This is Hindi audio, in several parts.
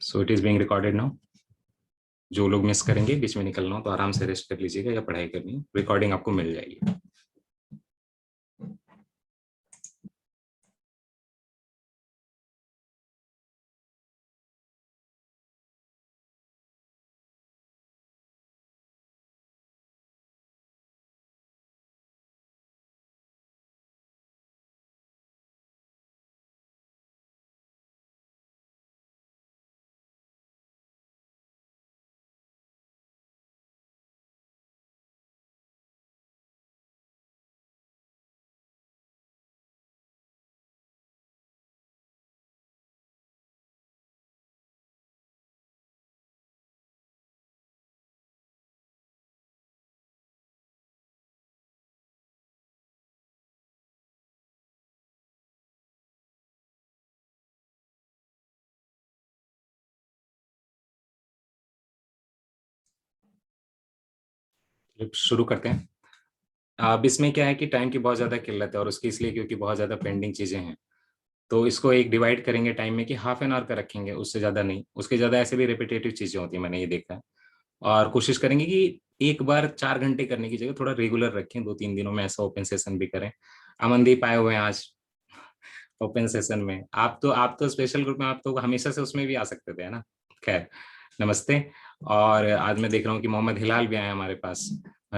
So it is being recorded now. जो लोग मिस करेंगे, बीच में निकलना हो तो आराम से रेस्ट कर लीजिएगा या पढ़ाई करनी है, रिकॉर्डिंग आपको मिल जाएगी। शुरू करते हैं। अब इसमें क्या है कि टाइम की बहुत ज्यादा किल्लत है और उसकी इसलिए क्योंकि बहुत ज्यादा पेंडिंग चीजें हैं। तो इसको एक डिवाइड करेंगे टाइम में कि हाफ एन आवर का रखेंगे, उससे ज्यादा नहीं। उसके ज्यादा ऐसे भी रिपीटेटिव चीजें होती है, मैंने ये देखा है। और कोशिश करेंगे कि एक बार 4 घंटे करने की जगह थोड़ा रेगुलर रखें, 2-3 दिनों में ऐसा ओपन सेशन भी करें। अमनदीप आए हुए हैं आज ओपन सेशन में। आप तो स्पेशल ग्रुप में, आप तो हमेशा से उसमें भी आ सकते थे, है ना। खैर, नमस्ते। और आज मैं देख रहा हूँ कि मोहम्मद हिलाल भी आए हैं हमारे पास,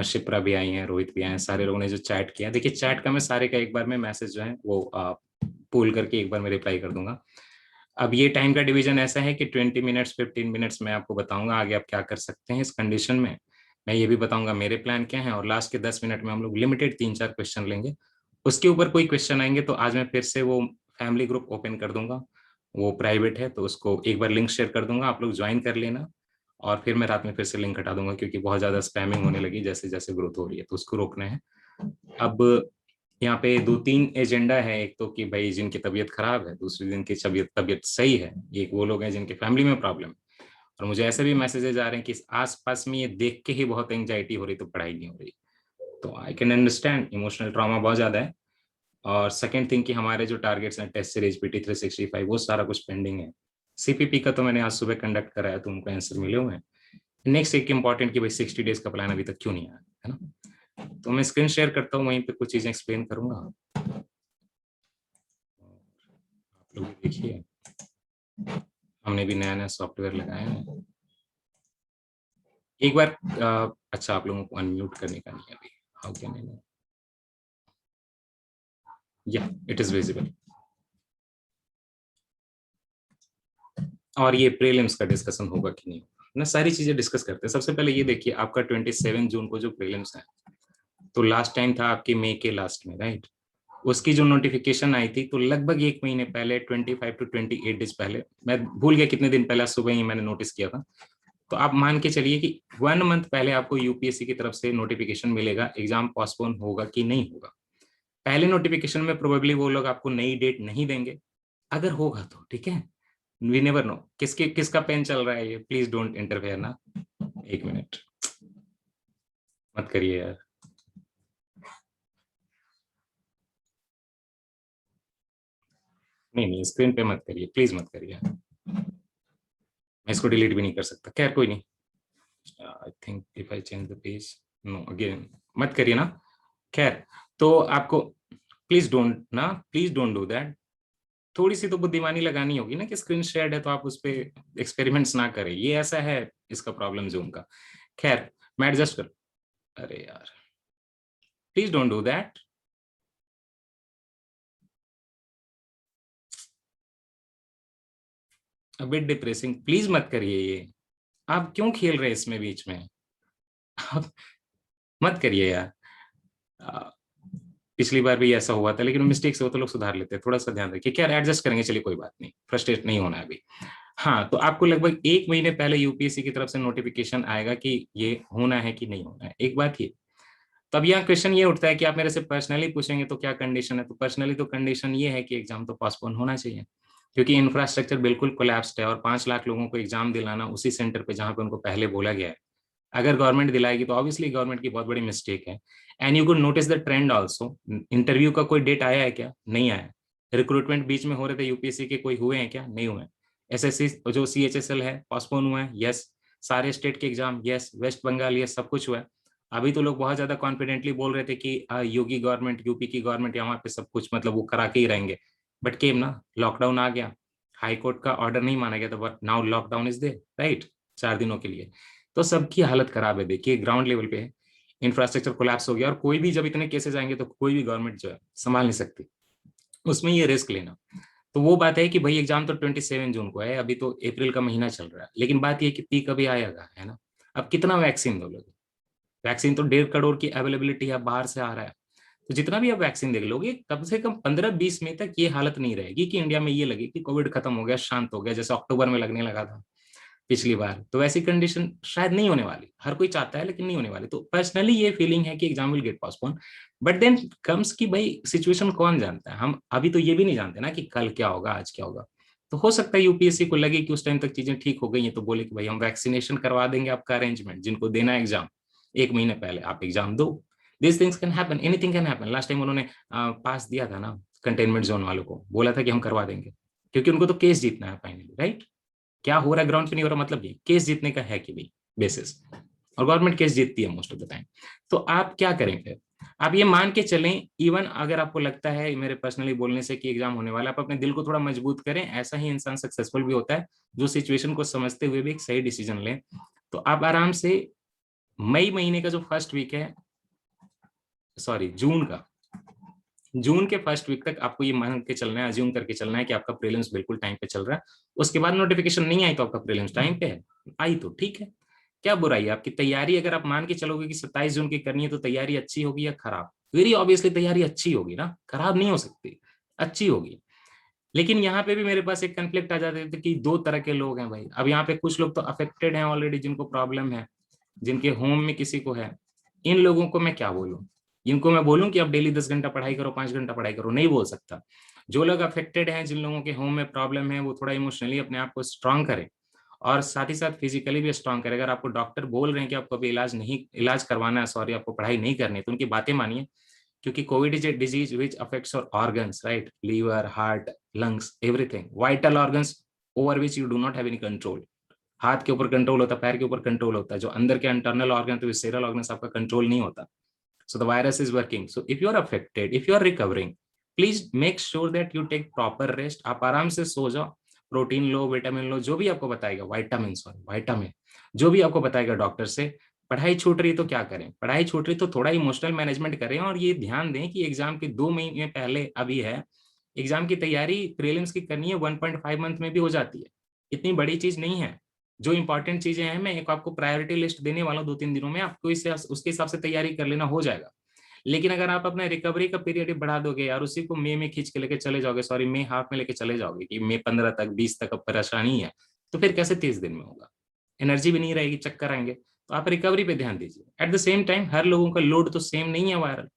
शिप्रा भी आई हैं, रोहित भी आए हैं। सारे लोगों ने जो चैट किया, देखिए चैट का मैं सारे का एक बार में मैसेज जो है वो पूल करके एक बार में रिप्लाई कर दूंगा। अब ये टाइम का डिवीजन ऐसा है कि 20 मिनट्स 15 मिनट्स मैं आपको बताऊंगा आगे आप क्या कर सकते हैं इस कंडीशन में। मैं ये भी बताऊंगा मेरे प्लान क्या है, और लास्ट के 10 मिनट में हम लोग लिमिटेड 3-4 क्वेश्चन लेंगे। उसके ऊपर कोई क्वेश्चन आएंगे तो आज मैं फिर से वो फैमिली ग्रुप ओपन कर दूंगा। वो प्राइवेट है तो उसको एक बार लिंक शेयर कर दूंगा, आप लोग ज्वाइन कर लेना। और फिर मैं रात में फिर से लिंक हटा दूंगा क्योंकि बहुत ज्यादा स्पैमिंग होने लगी जैसे जैसे ग्रोथ हो रही है, तो उसको रोकना है। अब यहाँ पे 2-3 एजेंडा है। एक तो कि भाई जिनकी तबीयत खराब है, दूसरे दिन की तबीयत तबीयत सही है। एक वो लोग हैं जिनके फैमिली में प्रॉब्लम है। और मुझे ऐसे भी मैसेजेस आ रहे हैं कि आसपास में ये देख के ही बहुत एंजाइटी हो रही तो पढ़ाई नहीं हो रही। तो I can understand, emotional trauma बहुत ज्यादा है। और सेकंड थिंग कि हमारे जो टारगेट्स हैं, टेस्ट सीरीज PT 365, वो सारा कुछ पेंडिंग है। CPP का तो मैंने आज सुबह कंडक्ट कराया तो उनको आंसर मिले हुए हैं। नेक्स्ट एक इंपॉर्टेंट कि भाई 60 डेज का प्लान अभी तक क्यों नहीं आया, है ना। तो मैं स्क्रीन शेयर करता हूँ, वहीं पे कुछ चीजें एक्सप्लेन करूंगा। आप लोग भी देखिए, हमने भी नया नया सॉफ्टवेयर लगाया है। एक बार अच्छा, आप लोगों को अनम्यूट करने का नहीं है अभी। How can I know? या इट इज विजिबल। और ये प्रीलिम्स का डिस्कशन होगा कि नहीं होगा ना, सारी चीजें डिस्कस करते हैं। सबसे पहले ये देखिए, आपका 27 जून को जो प्रीलिम्स है, तो लास्ट टाइम था आपके मई के लास्ट में, राइट। उसकी जो नोटिफिकेशन आई थी तो लगभग 1 महीने पहले, 25 to 28 डेज पहले, मैं भूल गया कितने दिन पहले, सुबह ही मैंने नोटिस किया था। तो आप मान के चलिए कि 1 मंथ पहले आपको यूपीएससी की तरफ से नोटिफिकेशन मिलेगा एग्जाम पोस्टपोन होगा कि नहीं होगा। पहले नोटिफिकेशन में प्रोबेबली वो लोग आपको नई डेट नहीं देंगे, अगर होगा तो ठीक है। We never know. किसका पेन चल रहा है ये, प्लीज डोंट इंटरफेयर ना। 1 मिनट मत करिए यार। नहीं नहीं, स्क्रीन पे मत करिए, प्लीज मत करिए। मैं इसको डिलीट भी नहीं कर सकता, खैर कोई नहीं। I think if I change the page, no again, मत करिए ना। खैर, तो आपको प्लीज डोंट डू दैट। थोड़ी सी तो बुद्धिमानी लगानी होगी ना कि स्क्रीन शेयर्ड है तो आप उस पर एक्सपेरिमेंट्स ना करें, ये ऐसा है इसका प्रॉब्लम जूम का। खैर, मैं एडजस्ट कर। अरे यार, please don't do that. A bit depressing, please मत करिए ये। आप क्यों खेल रहे हैं इसमें बीच में? आप मत करिए यार। आ, पिछली बार भी ऐसा हुआ था, लेकिन मिस्टेक से हो तो लोग सुधार लेते हैं। थोड़ा सा ध्यान रखिए। क्या एडजस्ट करेंगे, चलिए कोई बात नहीं, फ्रस्ट्रेट नहीं होना है अभी। हाँ, तो आपको लगभग 1 महीने पहले यूपीएससी की तरफ से नोटिफिकेशन आएगा कि ये होना है कि नहीं होना है। एक बात ये, तब यहाँ क्वेश्चन ये उठता है कि आप मेरे से पर्सनली पूछेंगे तो क्या कंडीशन है, तो पर्सनली तो कंडीशन ये है कि एग्जाम तो पोस्टपोन होना चाहिए, क्योंकि इंफ्रास्ट्रक्चर बिल्कुल कोलैप्स्ड है और 5 लाख लोगों को एग्जाम दिलाना उसी सेंटर पे जहां पे उनको पहले बोला गया है। अगर गवर्नमेंट दिलाएगी तो ऑब्वियसली गवर्नमेंट की बहुत बड़ी मिस्टेक है। And you could notice the trend also. Interview का कोई डेट आया है क्या? नहीं आया। रिक्रूटमेंट बीच में हो रहे थे यूपीएससी के, कोई हुए हैं क्या? नहीं हुए। एसएससी जो CHSL है पोस्टपोन हुआ है, यस। सारे स्टेट के exam, yes. West Bengal, yes, सब कुछ हुआ है। अभी तो लोग बहुत ज्यादा कॉन्फिडेंटली बोल रहे थे कि योगी गवर्नमेंट, यूपी की गवर्नमेंट यहाँ पे सब कुछ मतलब वो करा के ही रहेंगे, बट केम ना, लॉकडाउन आ गया, हाई कोर्ट का ऑर्डर नहीं माना गया, तो but now lockdown is there, right, 4 दिनों के लिए। तो सबकी हालत खराब है, देखिए ग्राउंड लेवल पे इंफ्रास्ट्रक्चर कोलैप्स हो गया, और कोई भी जब इतने केसेस आएंगे तो कोई भी गवर्नमेंट जो है संभाल नहीं सकती, उसमें ये रिस्क लेना। तो वो बात है कि भाई एग्जाम तो 27 जून को है, अभी तो अप्रैल का महीना चल रहा है, लेकिन बात ये कि पीक अभी आएगा, है ना। अब कितना वैक्सीन दो लोग, वैक्सीन तो 1.5 करोड़ की अवेलेबिलिटी है, बाहर से आ रहा है। तो जितना भी आप वैक्सीन देख लोगे, कम से कम 15-20 मई तक ये हालत नहीं रहेगी कि इंडिया में ये लगे कि कोविड खत्म हो गया, शांत हो गया, जैसे अक्टूबर में लगने लगा था पिछली बार। तो वैसी कंडीशन शायद नहीं होने वाली, हर कोई चाहता है लेकिन नहीं होने वाली। तो पर्सनली ये फीलिंग है कि exam will get postpone, but then comes कि भाई सिचुएशन कौन जानता है, हम अभी तो ये भी नहीं जानते ना कि कल क्या होगा, आज क्या होगा। तो हो सकता है यूपीएससी को लगे कि उस टाइम तक चीजें ठीक हो गई हैं, तो बोले कि भाई हम वैक्सीनेशन करवा देंगे आपका अरेंजमेंट, जिनको देना है एग्जाम 1 महीने पहले आप एग्जाम दो। This things can happen, anything can happen. Last time उन्होंने पास दिया था ना कंटेनमेंट जोन वालों को, बोला था कि हम करवा देंगे, क्योंकि उनको तो केस जीतना है फाइनली, राइट। क्या हो रहा है ग्राउंड पे नहीं हो रहा, मतलब ये केस जीतने का है कि भाई बेसिस, और गवर्नमेंट केस जीतती है मोस्ट ऑफ द टाइम। तो आप क्या करें फिर, आप ये मान के चलें, इवन अगर आपको लगता है मेरे पर्सनली बोलने से कि एग्जाम होने वाला है, आप अपने दिल को थोड़ा मजबूत करें, ऐसा ही इंसान सक्सेसफुल भी होता है जो सिचुएशन को समझते हुए भी एक सही डिसीजन लें। तो आप आराम से मई महीने का जो फर्स्ट वीक है, सॉरी जून के फर्स्ट वीक तक आपको ये मान के चलना है, अज्यूम करके चलना है कि आपका प्रीलिम्स बिल्कुल टाइम पे चल रहा है। उसके बाद नोटिफिकेशन नहीं आई तो आपका प्रीलिम्स टाइम पे है, आई तो ठीक है, क्या बुराई है आपकी तैयारी। अगर आप मान के चलोगे कि 27 जून की करनी है, तो तैयारी अच्छी होगी या खराब, वेरी ऑब्वियसली तैयारी अच्छी होगी ना, खराब नहीं हो सकती, अच्छी होगी। लेकिन यहाँ पे भी मेरे पास एक कंफ्लिक्ट आ जाते थे कि दो तरह के लोग हैं भाई। अब यहाँ पे कुछ लोग तो अफेक्टेड हैं ऑलरेडी, जिनको प्रॉब्लम है, जिनके होम में किसी को है, इन लोगों को मैं क्या बोलूं, इनको मैं बोलूं कि आप डेली 10 घंटा पढ़ाई करो, 5 घंटा पढ़ाई करो, नहीं बोल सकता। जो लोग अफेक्टेड हैं, जिन लोगों के होम में प्रॉब्लम है, वो थोड़ा इमोशनली अपने आप को स्ट्रांग करें, और साथ ही साथ फिजिकली भी स्ट्रांग करें। अगर आपको डॉक्टर बोल रहे हैं कि आपको अभी इलाज करवाना है, सॉरी आपको पढ़ाई नहीं करनी है, तो उनकी बातें मानिए, क्योंकि COVID is a disease which affects your organs, right, liver, heart, lungs, everything, vital organs over which you do not have any control. हाथ के ऊपर कंट्रोल होता है, पैर के ऊपर कंट्रोल होता है, जो अंदर के इंटरनल ऑर्गन, तो विसेरल ऑर्गन्स आपका कंट्रोल नहीं होता। So the virus is working. So if you are affected, if you are recovering, please make sure that you take proper rest. आप आराम से सो जाओ, प्रोटीन लो, विटामिन लो, जो भी आपको बताएगा, वाइटामिन जो भी आपको बताएगा डॉक्टर से। पढ़ाई छूट रही तो क्या करें, पढ़ाई छूट रही तो थोड़ा इमोशनल मैनेजमेंट करें, और ये ध्यान दें कि एग्जाम के 2 महीने पहले अभी है, एग्जाम की तैयारी प्रीलिम्स की करनी है 1.5 मंथ में भी हो जाती है, इतनी बड़ी चीज नहीं है। जो इंपॉर्टेंट चीजें हैं, मैं एक आपको प्रायोरिटी लिस्ट देने वाला हूँ 2-3 दिनों में, आपको इससे उसके हिसाब से तैयारी कर लेना, हो जाएगा। लेकिन अगर आप अपना रिकवरी का पीरियड बढ़ा दोगे यार, उसी को मई में खींच के लेके चले जाओगे, सॉरी मई हाफ में लेके चले जाओगे कि मई 15 तक, 20 तक अब परेशानी है, तो फिर कैसे 30 दिन में होगा, एनर्जी भी नहीं रहेगी, चक्कर आएंगे। तो आप रिकवरी पे ध्यान दीजिए। एट द सेम टाइम हर लोगों का लोड तो सेम नहीं है वायरल,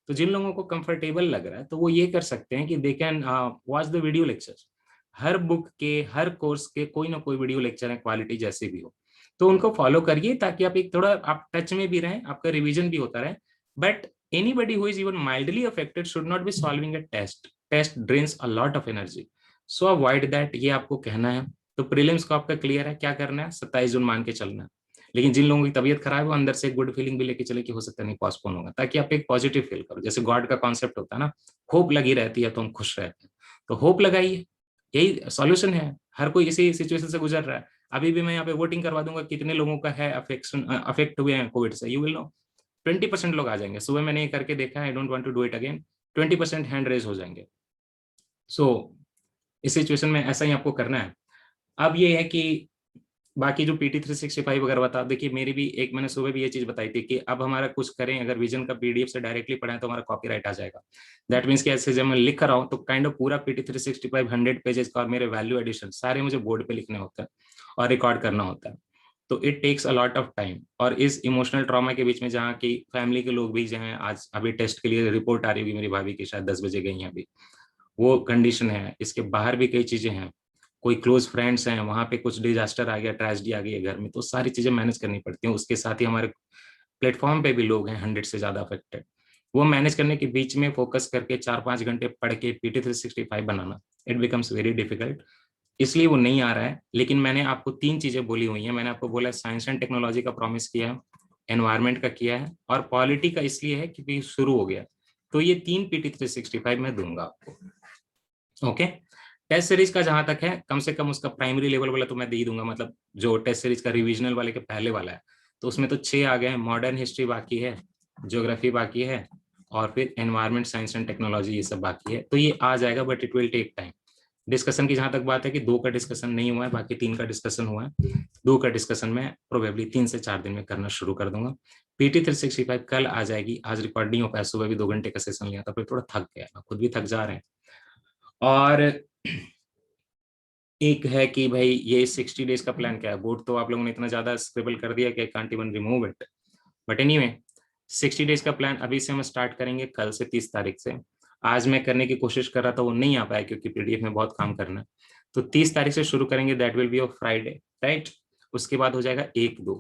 तो जिन लोगों को कंफर्टेबल लग रहा है, तो वो ये कर सकते हैं कि they can watch the video lectures. Her book के, हर कोर्स के कोई ना कोई वीडियो लेक्चर है, क्वालिटी जैसी भी हो, तो उनको फॉलो करिए, ताकि आप एक थोड़ा आप टच में भी रहें, आपका रिवीजन भी होता रहे। But anybody who is even mildly affected should not be solving a test drains a lot of energy, so avoid that, ये आपको कहना है। तो प्रीलिम्स को आपका क्लियर है, क्या करना है, 27 जून मान के चलना है। लेकिन जिन लोगों की तबीयत खराब है, वो अंदर से एक गुड फीलिंग भी लेके चले कि हो सकता नहीं पोस्टपोन होगा, ताकि आप एक पॉजिटिव फील करो, जैसे गॉड का कॉन्सेप्ट होता है ना, होप लगी रहती है तो हम खुश रहते हैं। तो होप लगाइए, यही सॉल्यूशन है। हर कोई इसी सिचुएशन से गुजर रहा है। अभी भी मैं यहाँ पे वोटिंग करवा दूंगा, कितने लोगों का है अफेक्ट हुए हैं कोविड से, यू विल नो। 20% लोग आ जाएंगे, सुबह मैंने ये करके देखा, I don't want to do it again, 20% hand raise हो जाएंगे। सो इस सिचुएशन में ऐसा ही आपको करना है। अब ये है कि बाकी जो PT 365 वगैरह बता, देखिए मेरी भी एक, मैंने सुबह भी ये चीज बताई थी कि अब हमारा कुछ करें, अगर विजन का PDF से डायरेक्टली पढ़ाएं तो हमारा कॉपीराइट आ जाएगा। दैट मीन्स कि ऐसे जब मैं लिख रहा हूँ तो काइंड ऑफ पूरा PT 365 100 पेजेस का, और मेरे वैल्यू एडिशन सारे मुझे बोर्ड पे लिखने होते हैं और रिकॉर्ड करना होता है। तो it takes a lot of time, और इस इमोशनल ट्रॉमा के बीच में, जहाँ की फैमिली के लोग भी जो हैं, आज अभी टेस्ट के लिए रिपोर्ट आ रही होगी मेरी भाभी की, शायद 10 बजे गई हैं अभी, वो कंडीशन है। इसके बाहर भी कई चीजें हैं, कोई क्लोज फ्रेंड्स हैं, वहां पे कुछ डिजास्टर आ गया, ट्रेजेडी आ गई है घर में, तो सारी चीजें मैनेज करनी पड़ती हैं। उसके साथ ही हमारे प्लेटफॉर्म पे भी लोग हैं 100 से ज्यादा अफेक्टेड, वो मैनेज करने के बीच में फोकस करके 4-5 घंटे पढ़ के PT 365 banana, it becomes very difficult. इसलिए वो नहीं आ रहा है। लेकिन मैंने आपको 3 चीजें बोली हुई हैं। मैंने आपको बोला साइंस एंड टेक्नोलॉजी का प्रॉमिस किया है, एनवायरमेंट का किया है, और पॉलिटी का इसलिए है क्योंकि शुरू हो गया। तो ये 3 पीटी 365 मैं दूंगा आपको। ओके। टेस्ट सीरीज का जहां तक है, कम से कम उसका प्राइमरी लेवल वाला तो मैं दे ही दूंगा, मतलब जो टेस्ट सीरीज का रिविजनल वाले के पहले वाला है, तो उसमें तो 6 आ गए। मॉडर्न हिस्ट्री बाकी है, ज्योग्राफी बाकी है, और फिर एनवायरमेंट साइंस एंड टेक्नोलॉजी, ये सब बाकी है। तो ये आ जाएगा, but it will take time. Discussion की जहां तक बात है कि 2 का डिस्कशन नहीं हुआ है, बाकी 3 का डिस्कशन हुआ है। 2 का डिस्कशन में प्रोबेबली 3 से 4 दिन में करना शुरू कर दूंगा। पीटी 365 कल आ जाएगी। आज रिकॉर्ड नहीं हो पाया, सुबह भी 2 घंटे का सेशन लिया था, फिर थोड़ा थक गया, खुद भी थक जा रहे हैं। और एक है कि भाई ये 60 डेज का प्लान क्या है। बोर्ड तो आप लोगों ने इतना ज्यादा स्क्रिबल कर दिया कि can't even remove it, but anyway 60 days का प्लान अभी से हम स्टार्ट करेंगे, कल से 30 तारीख से। आज मैं करने की कोशिश कर रहा था, वो नहीं आ पाया क्योंकि पीडीएफ में बहुत काम करना है। तो 30 तारीख से शुरू करेंगे, that will be of Friday, right. उसके बाद हो जाएगा 1-2,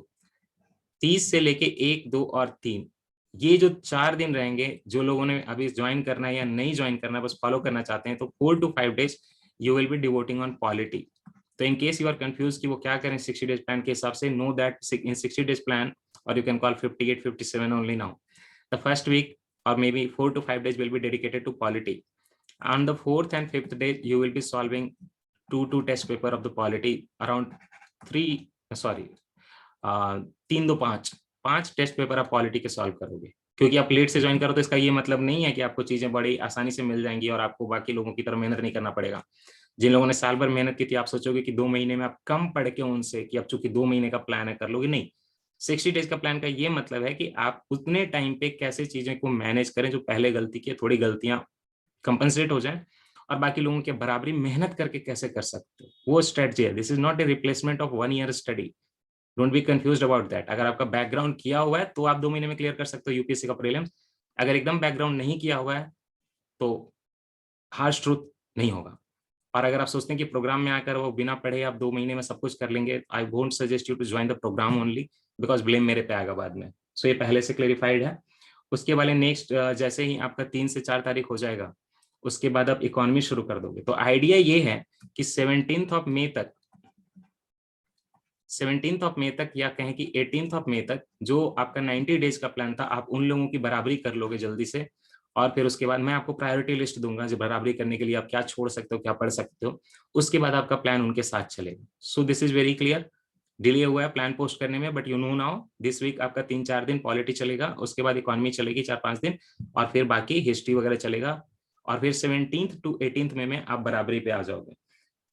30 से लेके 1-2 और 3, ये जो 4 दिन रहेंगे, जो लोगों ने अभी ज्वाइन करना है या नहीं ज्वाइन करना है, बस फॉलो करना चाहते हैं, तो 4 to 5 days you will be devoting on polity. तो in case you are confuse कि वो क्या करें 60 डेज प्लान के हिसाब से, know that in 60 days plan, और you can call 58-57 only now, the first week or maybe 4 to 5 days will be dedicated to polity. On the 4th and 5th day, you will be solving 2 test paper of the polity, around 5 test paper आप पॉलिटी के सॉल्व करोगे। क्योंकि आप लेट से ज्वाइन करो तो इसका ये मतलब नहीं है कि आपको चीजें बड़ी आसानी से मिल जाएंगी और आपको बाकी लोगों की तरह मेहनत नहीं करना पड़ेगा। जिन लोगों ने साल भर मेहनत की थी, आप सोचोगे कि 2 महीने में आप कम पढ़ के उनसे कि अब चूंकि 2 महीने का प्लान है कर लोगे, नहीं। 60 डेज का प्लान का ये मतलब है कि आप उतने टाइम पे कैसे चीजें को मैनेज करें, जो पहले गलती की, थोड़ी गलतियां कंपनसेट हो जाए, और बाकी लोगों के बराबरी मेहनत करके कैसे कर सकते हो, वो स्ट्रेटजी है। This is not a replacement of 1 year study, don't be confused about that. अगर आपका बैकग्राउंड किया हुआ है तो आप 2 महीने में क्लियर कर सकते हो यूपीएससी का प्रीलिम्स। अगर एकदम बैकग्राउंड नहीं किया हुआ है तो हार्श ट्रूथ नहीं होगा। और अगर आप सोचते हैं कि प्रोग्राम में आकर वो बिना पढ़े आप 2 महीने में सब कुछ कर लेंगे, I won't suggest you to join the program only, because blame मेरे पे आएगा बाद में। सो ये पहले से क्लेरिफाइड है। उसके वाले नेक्स्ट जैसे ही आपका 3 से 4 तारीख हो जाएगा, उसके बाद आप इकोनॉमी शुरू कर दोगे। तो आइडिया ये है कि 17 मई तक, 17 मई तक, या कहें कि 18 मई तक, जो आपका 90 डेज का प्लान था, आप उन लोगों की बराबरी कर लोगे जल्दी से। और फिर उसके बाद मैं आपको प्रायोरिटी लिस्ट दूंगा, जो बराबरी करने के लिए आप क्या छोड़ सकते हो, क्या पढ़ सकते हो। उसके बाद आपका प्लान उनके साथ चलेगा। So this is very clear. Delay हुआ है प्लान पोस्ट करने में, but you know now this week आपका 3-4 दिन पॉलिटी चलेगा, उसके बाद इकोनॉमी चलेगी 4-5 दिन, और फिर बाकी हिस्ट्री वगैरह चलेगा। और फिर 17 to 18 में आप बराबरी पे आ जाओगे।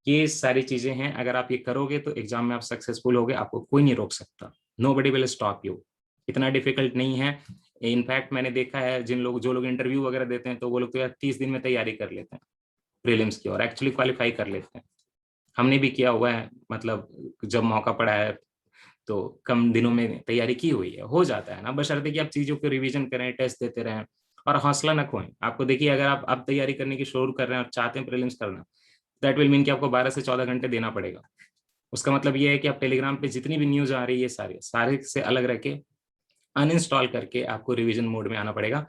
ये सारी चीजें हैं, अगर आप ये करोगे तो एग्जाम में आप सक्सेसफुल होगे, आपको कोई नहीं रोक सकता। Nobody will stop you. इतना डिफिकल्ट नहीं है। इनफैक्ट मैंने देखा है जो लोग इंटरव्यू वगैरह देते हैं, तो वो लोग तो यार 30 दिन में तैयारी कर लेते हैं प्रीलिम्स की, और एक्चुअली क्वालिफाई कर लेते हैं। हमने भी किया हुआ है, मतलब जब मौका पड़ा है तो कम दिनों में तैयारी की हुई है, हो जाता है ना, बशर्ते कि आप चीजों को रिवीजन करें, टेस्ट देते रहें, और हौसला न खोएं। आपको देखिए, अगर आप अब तैयारी करने की शुरू कर रहे हैं और चाहते हैं प्रीलिम्स करना, दैट विल मीन कि आपको 12 से 14 घंटे देना पड़ेगा। उसका मतलब ये है कि आप टेलीग्राम पे जितनी भी न्यूज आ रही है, सारे सारे से अलग रह के अनइंस्टॉल करके आपको रिवीजन मोड में आना पड़ेगा।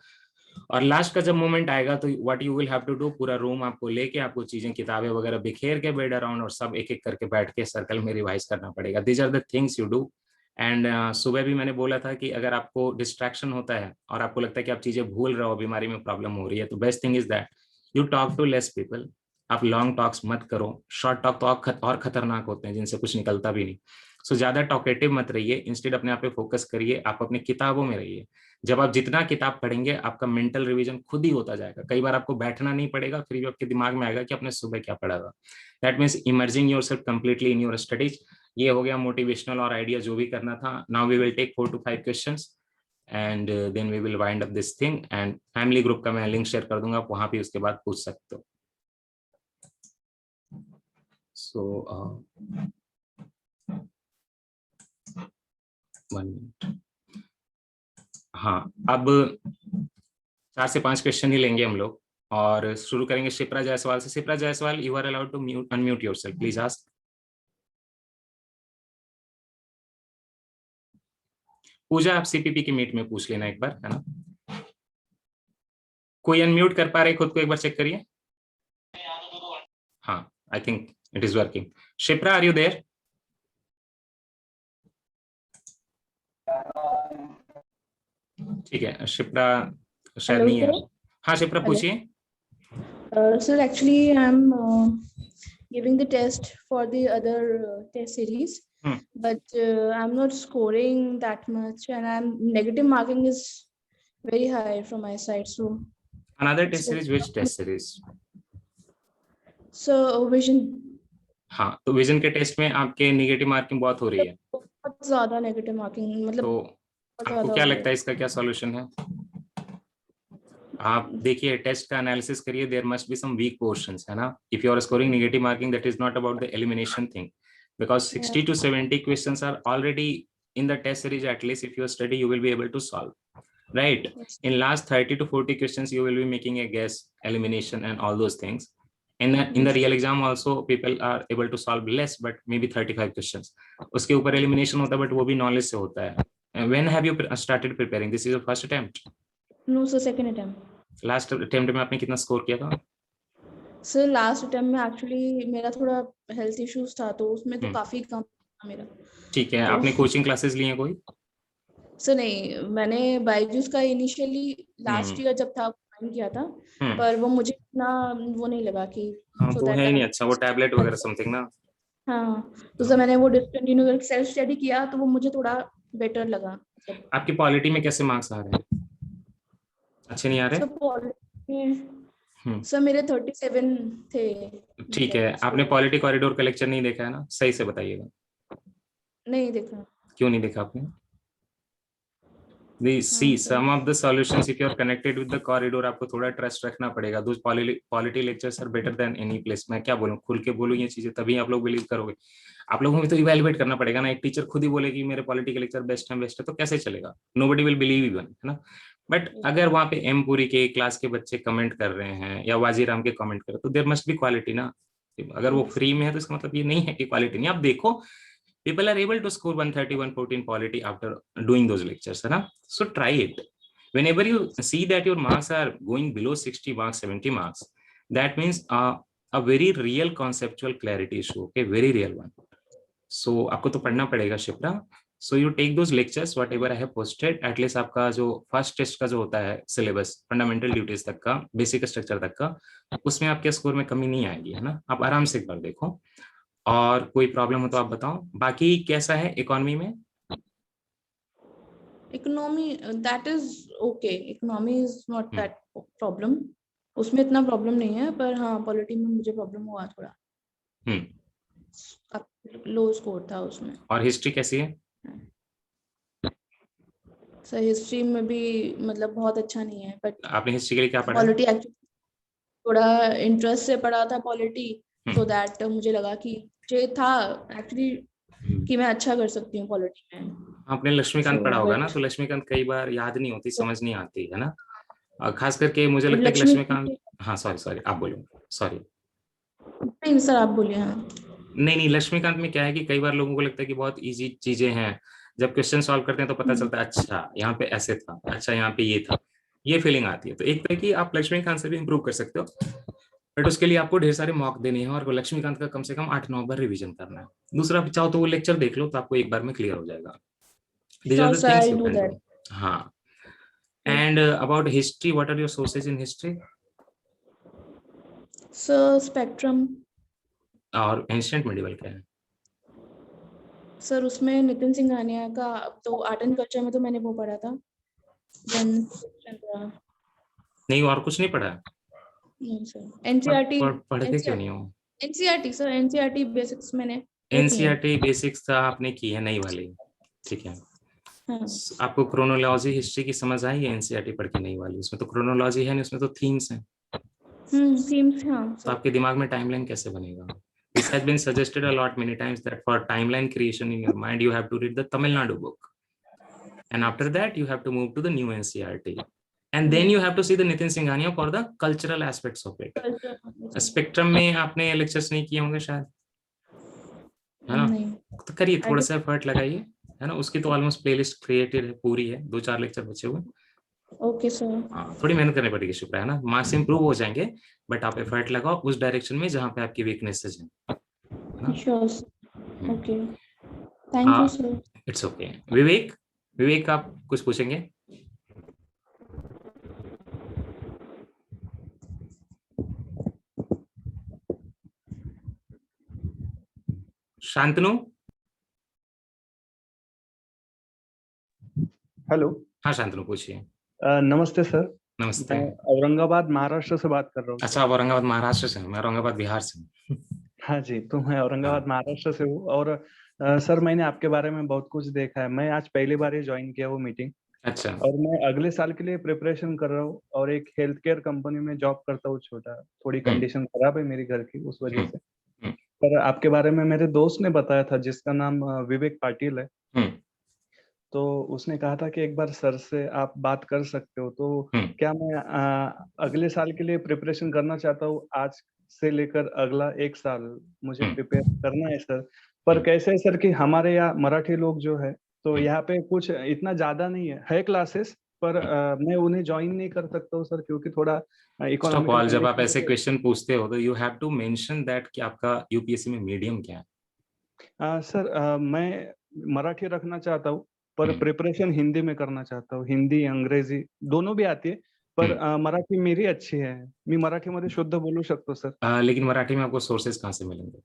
और लास्ट का जब मोमेंट आएगा तो what you will have to do, पूरा रूम आपको लेके, आपको चीजें किताबें वगैरह बिखेर के बेड अराउंड, और सब एक एक करके बैठ के सर्कल में रिवाइज करना पड़ेगा। These are the things you do. And सुबह भी मैंने बोला था कि अगर आपको डिस्ट्रैक्शन होता है और आपको लगता है कि आप चीजें भूल रहे हो, बीमारी में प्रॉब्लम हो रही है, तो best thing is that you talk to less people. आप लॉन्ग टॉक्स मत करो, शॉर्ट टॉक तो और खतरनाक होते हैं, जिनसे कुछ निकलता भी नहीं। सो ज्यादा टॉकेटिव मत रहिए, इंस्टेड अपने आप पे फोकस करिए, आप अपनी किताबों में रहिए। जब आप जितना किताब पढ़ेंगे, आपका मेंटल रिवीजन खुद ही होता जाएगा। कई बार आपको बैठना नहीं पड़ेगा, फिर भी आपके दिमाग में आएगा कि आपने सुबह क्या पढ़ा था। That means emerging your self completely in your studies. ये हो गया मोटिवेशनल और आइडिया जो भी करना था। Now we will take 4 to 5 questions, and then we will wind up this thing. And family group का मैं लिंक शेयर कर दूंगा, आप वहां भी उसके बाद पूछ सकते हो। सो 1 मिनट। हाँ, अब 4 से 5 क्वेश्चन ही लेंगे हम लोग, और शुरू करेंगे शिप्रा जायसवाल से। Shipra Jaiswal, you are allowed to unmute yourself, please ask. Pooja, आप सीपीपी की मीट में पूछ लेना एक बार, है ना। कोई अनम्यूट कर पा रहे खुद को, एक बार चेक करिए। हाँ, I think It is working. Shipra, are you there? ठीक है, शिप्रा शायद Hello, नहीं है. sir. हाँ शिप्रा Hello. पूछिए. Sir, actually, I'm giving the test for the other test series, but I'm not scoring that much, and negative marking is very high from my side. So Another test series, which test series? So vision. हाँ, तो विजन के टेस्ट में आपके नेगेटिव मार्किंग बहुत हो रही है. बहुत ज्यादा नेगेटिव मार्किंग, मतलब तो आपको क्या लगता है इसका क्या सॉल्यूशन है? आप देखिए, टेस्ट का एनालिसिस करिए, there must be some weak portions, है ना. If you are scoring negative marking, that is not about the elimination thing, because 60 to 70 questions are already in the test series. At least if you study, you will be able to solve, right? In last 30 to 40 questions you will be making a guess, elimination and all those things. In the real exam also people are able to solve less, but maybe 35 questions उसके ऊपर elimination होता है, but वो भी knowledge से होता है. When have you started preparing? This is your first attempt? No sir, second attempt. Last attempt में आपने कितना स्कोर किया था? सर लास्ट अटेम्प्ट में एक्चुअली मेरा थोड़ा हेल्थ इश्यूज था, तो उसमें तो काफी कम था मेरा. ठीक है. आपने कोचिंग क्लासेस ली हैं कोई? सर नहीं, मैंने बायजूस का इनिशियली लास्ट ईयर जब था ज्वाइन किया था, पर वो मुझे इतना वो नहीं लगा कि तो है नहीं अच्छा, वो टैबलेट वगैरह समथिंग ना. हाँ, तो जब मैंने वो डिसकंटिन्यू करके सेल्फ स्टडी किया तो वो मुझे थोड़ा बेटर लगा. आपकी पॉलिटी में कैसे मार्क्स आ रहे हैं? अच्छे नहीं आ रहे? सर मेरे 37 थे. ठीक है. आपने पॉलिटी कॉरिडोर का लेक्चर नहीं देखा है ना? सही से बताइएगा. नहीं देखा. क्यों नहीं देखा आपने? See, some of the solutions, if you are connected with the corridor, आपको थोड़ा ट्रस्ट रखना पड़ेगा. Those polity lectures are better than any place. मैं क्या बोलूं, खुल के बोलूं ये चीजें, तभी आप लोग बिलीव करोगे. आप लोगों को भी तो इवैल्यूएट करना पड़ेगा ना. एक टीचर खुद ही बोले कि मेरे पॉलिटी के लेक्चर बेस्ट है, तो कैसे चलेगा? नोबडी विल बिलीव इवन, है ना. बट अगर वहां पे एम पुरी के क्लास के बच्चे कमेंट कर रहे हैं या वाजीराम के कमेंट कर रहे हैं, तो देयर मस्ट बी क्वालिटी ना. अगर वो फ्री में है तो इसका मतलब ये नहीं है कि क्वालिटी नहीं. आप देखो, people are able to score 130, 114 polity after doing those lectures, है ना. So try it. Whenever you see that your marks are going below 60 marks, 70 marks, that means a very real conceptual clarity issue. Okay, very real one. So आपको तो पढ़ना पड़ेगा Shipra. So you take those lectures, whatever I have posted. At least आपका जो फर्स्ट टेस्ट का जो होता है सिलेबस, फंडामेंटल ड्यूटीज तक का, बेसिक स्ट्रक्चर तक का, उसमें आपके स्कोर में कमी नहीं आएगी, है ना. आप आराम से एक बार देखो, और कोई प्रॉब्लम हो तो आप बताओ. बाकी कैसा है इकोनॉमी में? Economy that is okay. Economy is not that problem, उसमें इतना प्रॉब्लम नहीं है. पर हाँ, पॉलिटी में मुझे प्रॉब्लम हुआ थोड़ा. लो स्कोर था उसमें. और हिस्ट्री कैसी है? सर हिस्ट्री में भी मतलब बहुत अच्छा नहीं है. बट आपने हिस्ट्री के लिए क्या पढ़ा? पॉलिटी एक्चुअली थोड़ा इंटरेस्ट से पढ़ा था पॉलिटी, सो दैट मुझे लगा कि मुझे था एक्चुअली कि मैं अच्छा कर सकती हूँ पॉलिटी में. आपने लक्ष्मीकांत पढ़ा होगा ना, तो लक्ष्मीकांत कई बार याद नहीं होती, समझ नहीं आती, है ना. खास करके मुझे लगता है कि लक्ष्मीकांत, हाँ सॉरी आप बोलो. सॉरी नहीं सर, आप बोलिए. हाँ नहीं, लक्ष्मीकांत में क्या है कि कई बार लोगों को लगता है कि बहुत इजी चीजें हैं. जब क्वेश्चन सॉल्व करते हैं तो पता चलता है अच्छा यहाँ पे ऐसे था, अच्छा यहाँ पे ये था, ये फीलिंग आती है. तो एक तरह की आप लक्ष्मीकांत से भी इम्प्रूव कर सकते हो, बट उसके लिए आपको ढेर सारे मॉक देने हैं और लक्ष्मीकांत का कम से कम 8-9 बार रिवीजन करना है. दूसरा चाहो तो वो लेक्चर देख लो, तो आपको एक बार में क्लियर हो जाएगा. These are the things you can do. हाँ. And about history, what are your sources in history? Sir spectrum. और एंशिएंट मेडिवल क्या है? सर उसमें नितिन सिंघानिया का, तो आर्ट एंड कल्चर में तो मैंने वो पढ़ा था. नहीं, और कुछ नहीं पढ़ा? नहीं सर. एनसीईआरटी पढ़ते क्यों नहीं हो? एनसीईआरटी सर, एनसीईआरटी बेसिक्स मैंने एनसीईआरटी बेसिक्स था आपने की है, नई वाली. ठीक है. आपको क्रोनोलॉजी हिस्ट्री की समझ आई है एनसीईआरटी पढ़ के, नहीं वाली? उसमें तो क्रोनोलॉजी है नहीं, उसमें तो थीम्स हैं. थीम्स. हाँ. तो आपके दिमाग में टाइमलाइन कैसे बनेगा? This has been suggested a lot many times that for timeline creation in your mind, you have to read the Tamil Nadu book. And after that, you have to move to the new NCERT. And then you have to see the Nitin Singhania for the cultural aspects of it. Spectrum में आपने lectures नहीं किए होंगे शायद, है ना. तो करिए, थोड़ा सा एफर्ट लगाइए, है ना. उसकी तो ऑलमोस्ट प्लेलिस्ट क्रिएटेड है, पूरी है, 2-4 लेक्चर बचे हुए. Okay sir. हाँ, थोड़ी मेहनत करनी पड़ेगी शुक्र, है ना. मार्क्स इंप्रूव हो जाएंगे, बट आप एफर्ट लगाओ उस डायरेक्शन में जहाँ पे आपकी वीकनेसेस हैं. Sure, sir. Okay. Thank you, sir. It's okay. Vivek, Vivek आप कुछ पूछेंगे? शांतनु? हेलो। हाँ शांतनु पूछिए। नमस्ते सर। नमस्ते। मैं औरंगाबाद महाराष्ट्र से बात कर रहा हूँ। अच्छा, आप औरंगाबाद महाराष्ट्र से? मैं औरंगाबाद बिहार से हूँ। हाँ जी, तो मैं औरंगाबाद महाराष्ट्र से हूँ और सर मैंने आपके बारे में बहुत कुछ देखा है। मैं आज पहली बार ही ज्वाइन किया वो मीटिंग। अच्छा। और मैं अगले साल के लिए प्रिपरेशन कर रहा हूँ और एक हेल्थ केयर कंपनी में जॉब करता हूँ छोटा। थोड़ी कंडीशन खराब है मेरी घर की उस वजह से। पर आपके बारे में मेरे दोस्त ने बताया था जिसका नाम विवेक पाटिल है। तो उसने कहा था कि एक बार सर से आप बात कर सकते हो। तो क्या मैं अगले साल के लिए प्रिपरेशन करना चाहता हूँ। आज से लेकर अगला एक साल मुझे प्रिपेयर करना है सर। पर कैसे है सर कि हमारे यहाँ मराठी लोग जो है तो यहाँ पे कुछ इतना ज्यादा नहीं है क्लासेस। पर मैं उन्हें ज्वाइन नहीं कर सकता हूँ सर क्योंकि थोड़ा स्टॉप इकोनॉमिकल ऑल, जब आप ऐसे कंडीशन। क्वेश्चन पूछते हो तो you have to mention that कि आपका यूपीएससी में मीडियम क्या है। सर मैं मराठी रखना चाहता हूँ पर प्रिपरेशन हिंदी में करना चाहता हूँ। हिंदी अंग्रेजी दोनों भी आती है पर मराठी मेरी अच्छी है। मी मराठीमध्ये शुद्ध बोलू शकतो सर। लेकिन मराठी में आपको सोर्सेज कहाँ से मिलेंगे?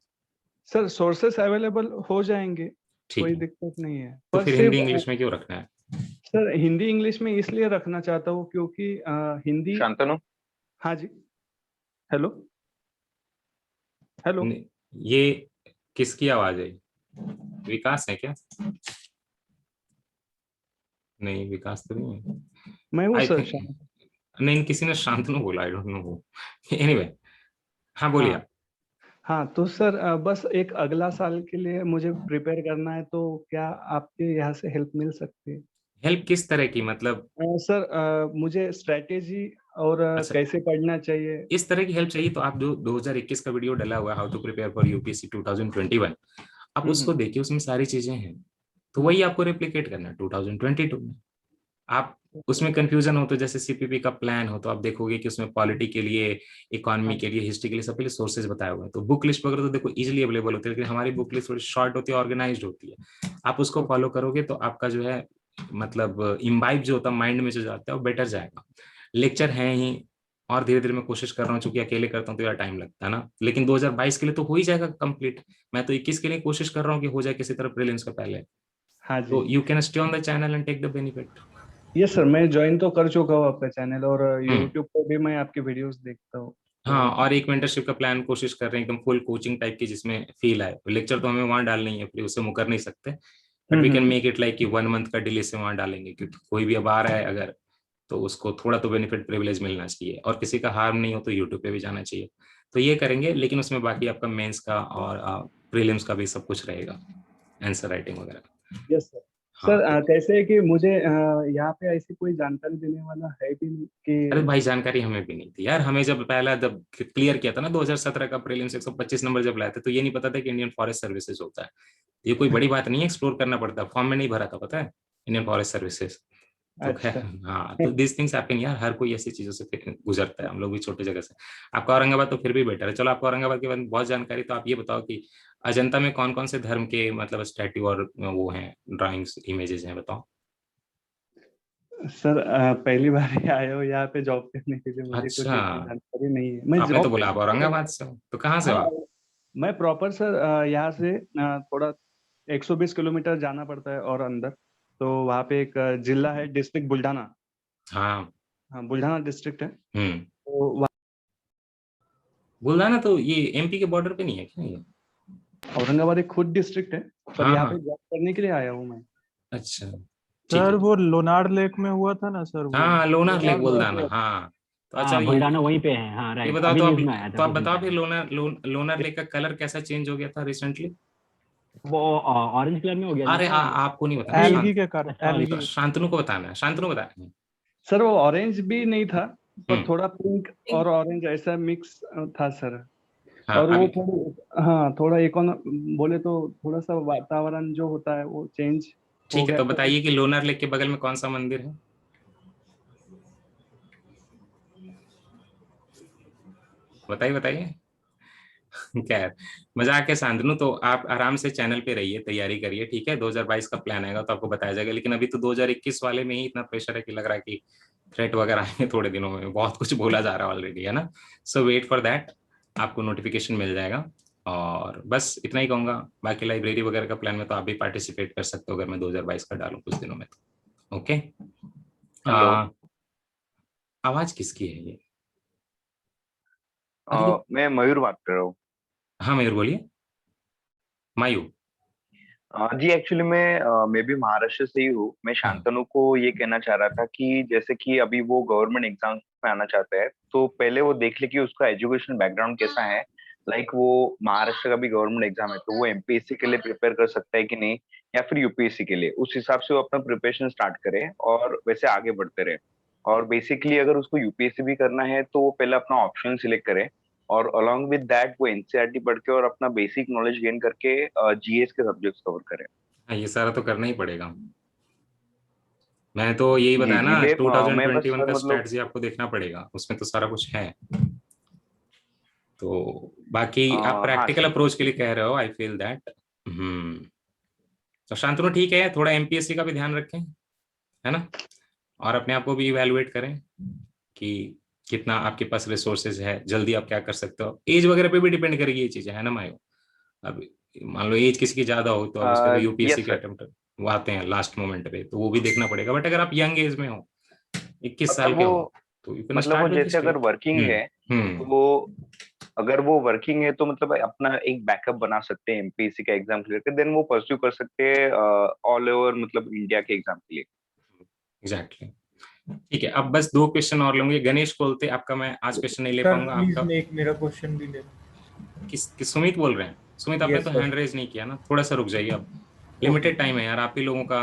सर सोर्सेस अवेलेबल हो जाएंगे, ठीक कोई है, दिक्कत नहीं है। तो पर फिर सिर्फ हिंदी इंग्लिश में क्यों रखना है? सर हिंदी इंग्लिश में इसलिए रखना चाहता हूँ क्योंकि हिंदी। शांतनु, हाँ जी। Hello hello. ये किसकी आवाज है? विकास है क्या? नहीं, विकास तो नहीं है। मैं हूँ आई सर। थिंक नहीं, किसी ने शांतनु बोला, आई डोंट नो। एनीवे, हाँ बोलिए हाँ आप। हाँ, तो सर बस एक अगला साल के लिए मुझे प्रिपेयर करना है। तो क्या आपके यहाँ से हेल्प मिल सकती है? हेल्प किस तरह की, मतलब? सर मुझे स्ट्रेटेजी और अच्छा, कैसे पढ़ना चाहिए। इस तरह की हेल्प चाहिए तो आप जो 2021 का वीडियो डला हुआ है, how to prepare for UPSC 2021, आप उसको हम्म। देखिए, उसमें सारी चीजें हैं। तो हम्म। वही आपको रेप्लिकेट करना है 2022 में। आप उसमें कंफ्यूजन हो तो जैसे सीपीपी का प्लान हो तो आप देखोगे कि उसमें पॉलिटी के लिए, इकोनॉमी हाँ के लिए, हिस्ट्री के लिए सब के लिए सोर्सेज बताए हुए हैं। तो बुक लिस्ट वगैरह तो देखो इजिली अवेलेबल होती है, लेकिन हमारी बुक लिस्ट थोड़ी शॉर्ट होती है, ऑर्गेनाइज होती है। आप उसको फॉलो करोगे तो आपका जो है, मतलब इम्बाइब जो होता है माइंड में जो जाता है वो बेटर जाएगा। लेक्चर है ही, और धीरे धीरे मैं कोशिश कर रहा हूँ, चूंकि अकेले करता हूँ तो यार टाइम लगता है ना, लेकिन 2022 के लिए तो हो ही जाएगा कंप्लीट। मैं तो 21 के लिए कोशिश कर रहा हूँ कि हो जाए किसी तरह प्रीलिम्स का पहले। हाँ जी। तो you can stay on the channel and take the benefit. Yes sir, मैं ज्वाइन तो कर चुका हूँ आपका चैनल और हम्म। यूट्यूब पर भी मैं आपकी वीडियोस देखता हूँ। हाँ, तो और एक मेंटरशिप का प्लान कोशिश कर रहे हैं एकदम फुल कोचिंग टाइप की, जिसमें फील आए। लेक्चर तो हमें वहां डालना ही है, फिर उससे मुकर नहीं सकते, but we can hmm. Make it like कि 1 मंथ का डिले से वहां डालेंगे, क्योंकि कोई भी अब आ रहा है अगर, तो उसको थोड़ा तो बेनिफिट प्रिविलेज मिलना चाहिए, और किसी का हार्म नहीं हो तो यूट्यूब पे भी जाना चाहिए। तो ये करेंगे, लेकिन उसमें बाकी आपका मेंस का और प्रीलिम्स का भी सब कुछ रहेगा, आंसर राइटिंग वगैरह। Yes sir. हाँ सर तो, कैसे है कि मुझे यहाँ पे ऐसी कोई जानकारी देने वाला है भी नहीं अरे कि। भाई जानकारी हमें भी नहीं थी यार। हमें जब पहला जब क्लियर किया था ना 2017 का प्रीलिम्स 125 नंबर जब लाए थे, तो ये नहीं पता था कि इंडियन फॉरेस्ट सर्विसेज होता है। ये कोई बड़ी बात नहीं है, एक्सप्लोर करना पड़ता है, फॉर्म में नहीं भरा था पता है, इंडियन फॉरेस्ट सर्विसेज। तो खैर, अच्छा। हाँ, तो दिस थिंग्स हैपन यार, हर कोई ऐसी चीजों से गुजरता है, हम लोग भी छोटे जगह से। आपका औरंगाबाद तो फिर भी बेटर है। चलो, आपको औरंगाबाद के बारे में बहुत जानकारी, तो आप ये बताओ कि अजंता में कौन कौन से धर्म के मतलब स्टैट्यू और वो हैं, ड्राइंग्स, इमेजेस हैं, बताओ। सर पहली बार ही आया हूँ यहाँ पे जॉब करने के लिए। मुझे कुछ अच्छा, इतनी जानकारी नहीं है। मैं आपने तो जॉब बोला आप पे। औरंगाबाद से हो, तो कहाँ से हो हाँ, आप? मैं प्रॉपर सर यहाँ से थोड़ा 120 किलोमीटर जाना पड़ता है और अंदर। तो वहाँ पे एक जिला है, डिस्ट्रिक्ट बुल्ढाना। हाँ। हाँ, बुल्ढाना डिस्ट्रिक्ट है। हम्म। तो वहाँ बुल्ढाना तो ये एमपी के बॉर्डर पे नहीं है क्या ये? औरंगाबाद एक खुद डिस्ट्रिक्ट है। पर हाँ यहाँ हाँ, पे जॉब करने के लिए आया हूँ मैं। अच्छा, ठीक सर है। वो लोनार लेक में हुआ था ना सर वो। हाँ, लोनार लेक, लोनार बुल्ढाना, लेक। हाँ। तो अच्छा, हाँ, बुल्ढाना वहीं पे है। हाँ ये राइट, बताओ अभी तो आप न्यूज में आया था तो आप कुछ दिन बताओ फिर पहले। लोनार लेक का कलर कैसा चेंज हो गया था रिसेंटली? वो ऑरेंज कलर में हो गया था अरे सर। आपको नहीं बताना, अभी एलगी के कारण, सॉरी तो एलगी। शांतनु को बताना है, शांतनु बताना है। सर वो ऑरेंज भी नहीं था पर हम्म। थोड़ा पिंक और ऑरेंज ऐसा मिक्स था सर। हाँ और वो अभी, थोड़ी, हाँ थोड़ा बोले तो थोड़ा सा वातावरण जो होता है वो चेंज हो ठीक है, गया तो तो। बताइए कि लोनार लेक के बगल में कौन सा मंदिर है? बताइए बताइए। खैर मजाक है शांतनु, तो आप आराम से चैनल पे रहिए, तैयारी करिए, ठीक है। 2022 का प्लान आएगा तो आपको बताया जाएगा, लेकिन अभी तो 2021 वाले में ही इतना प्रेशर है कि लग रहा है कि थ्रेट वगैरह आएंगे थोड़े दिनों में, बहुत कुछ बोला जा रहा है ऑलरेडी, है ना। सो वेट फॉर दैट, आपको नोटिफिकेशन मिल जाएगा। और बस इतना ही कहूंगा। बाकी लाइब्रेरी वगैरह का प्लान में तो आप भी पार्टिसिपेट कर सकते हो अगर मैं 2022 का डालूं कुछ दिनों में तो। ओके। हेलो। आवाज किसकी है ये? अरे मैं मयूर बात कर रहा हूँ। हाँ मयूर बोलिए। मायू। जी एक्चुअली मैं भी महाराष्ट्र से ही हूँ। मैं हाँ शांतनु को ये कहना चाह रहा था कि जैसे कि अभी वो गवर्नमेंट एग्जाम में आना चाहता है, तो पहले वो देख ले कि उसका एजुकेशन बैकग्राउंड कैसा है। लाइक वो महाराष्ट्र का भी गवर्नमेंट एग्जाम है, तो वो एमपीएससी के लिए प्रिपेयर कर सकता है कि नहीं, या फिर यूपीएससी के लिए। उस हिसाब से वो अपना प्रिपरेशन स्टार्ट करे और वैसे आगे बढ़ते रहे। और बेसिकली अगर उसको यूपीएससी भी करना है तो वो पहले अपना ऑप्शन सिलेक्ट करे, और अलोंग विद दैट वो एनसीईआरटी पढ़ के और अपना बेसिक नॉलेज गेन करके जीएस के सब्जेक्ट्स कवर करे। हाँ, ये सारा तो करना ही पड़ेगा। मैंने तो यही जी बताया जी, ना, मैं बस 2021 सर का मतलब। स्ट्रेटजी आपको देखना पड़ेगा, उसमें तो सारा कुछ है। तो बाकी आप हाँ प्रैक्टिकल सर। अप्रोच के लिए कह रहे हो, आई फील दैट। तो शांतनु ठीक है, थोड़ा एमपीएससी का भी ध्यान रखें, है ना। और अपने आप को भी इवेलुएट करें कि कितना आपके पास रिसोर्सेज है, जल्दी आप क्या कर सकते हो। एज वगैरह पे भी डिपेंड करेगी ये चीजें, है ना मायो। अब मान लो एज किसी की ज्यादा हो तो अब उसके तो यूपीएससी यस के सर। अटेम्प्ट वो आते हैं लास्ट मोमेंट पे, तो वो भी देखना पड़ेगा। बट अगर आप यंग एज में हो, 21 साल मतलब के वो हो, तो यू कैन मतलब वो स्टार्ट विद जैसे अगर स्टेट। वर्किंग है, तो हम्म। वो अगर वो वर्किंग है तो मतलब अपना एक बैकअप बना सकते हैं एमपीएससी का एग्जाम क्लियर कर, देन वो परस्यू कर सकते हैं ऑल ओवर मतलब इंडिया के एग्जाम के लिए। एग्जैक्टली। ठीक है, अब बस 2 क्वेश्चन और लूंगे। गणेश कोलते, आपका मैं आज क्वेश्चन नहीं ले सर पाऊंगा प्लीज आपका। एक मेरा क्वेश्चन भी ले। किस सुमित बोल रहे हैं? सुमित आपने यस तो सर। हैंड रेज नहीं किया ना, थोड़ा सा रुक जाइए आप। ओके। लिमिटेड टाइम है यार, आप ही लोगों का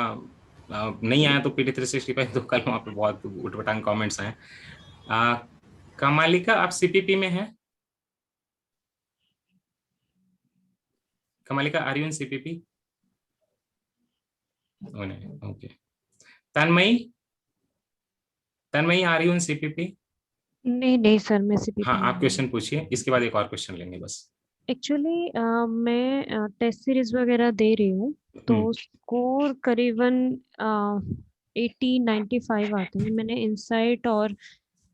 नहीं आया तो पीटी 365 तो कल वहां पे बहुत उठपटांग कमेंट्स हैं। आ, कमालिका, आप सीपीपी में हैं? Kamalika, are you in CPP? Okay. Tanmayi, Tanmayi, are you in CPP? नहीं नहीं सर, मैं हाँ सीपीपी आप नहीं क्वेश्चन पूछिए, इसके बाद एक और क्वेश्चन लेंगे बस। एक्चुअली मैं टेस्ट सीरीज वगैरह दे रही हूँ, हम्म। तो स्कोर करीबन 80-95 आते हैं। मैंने इंसाइट और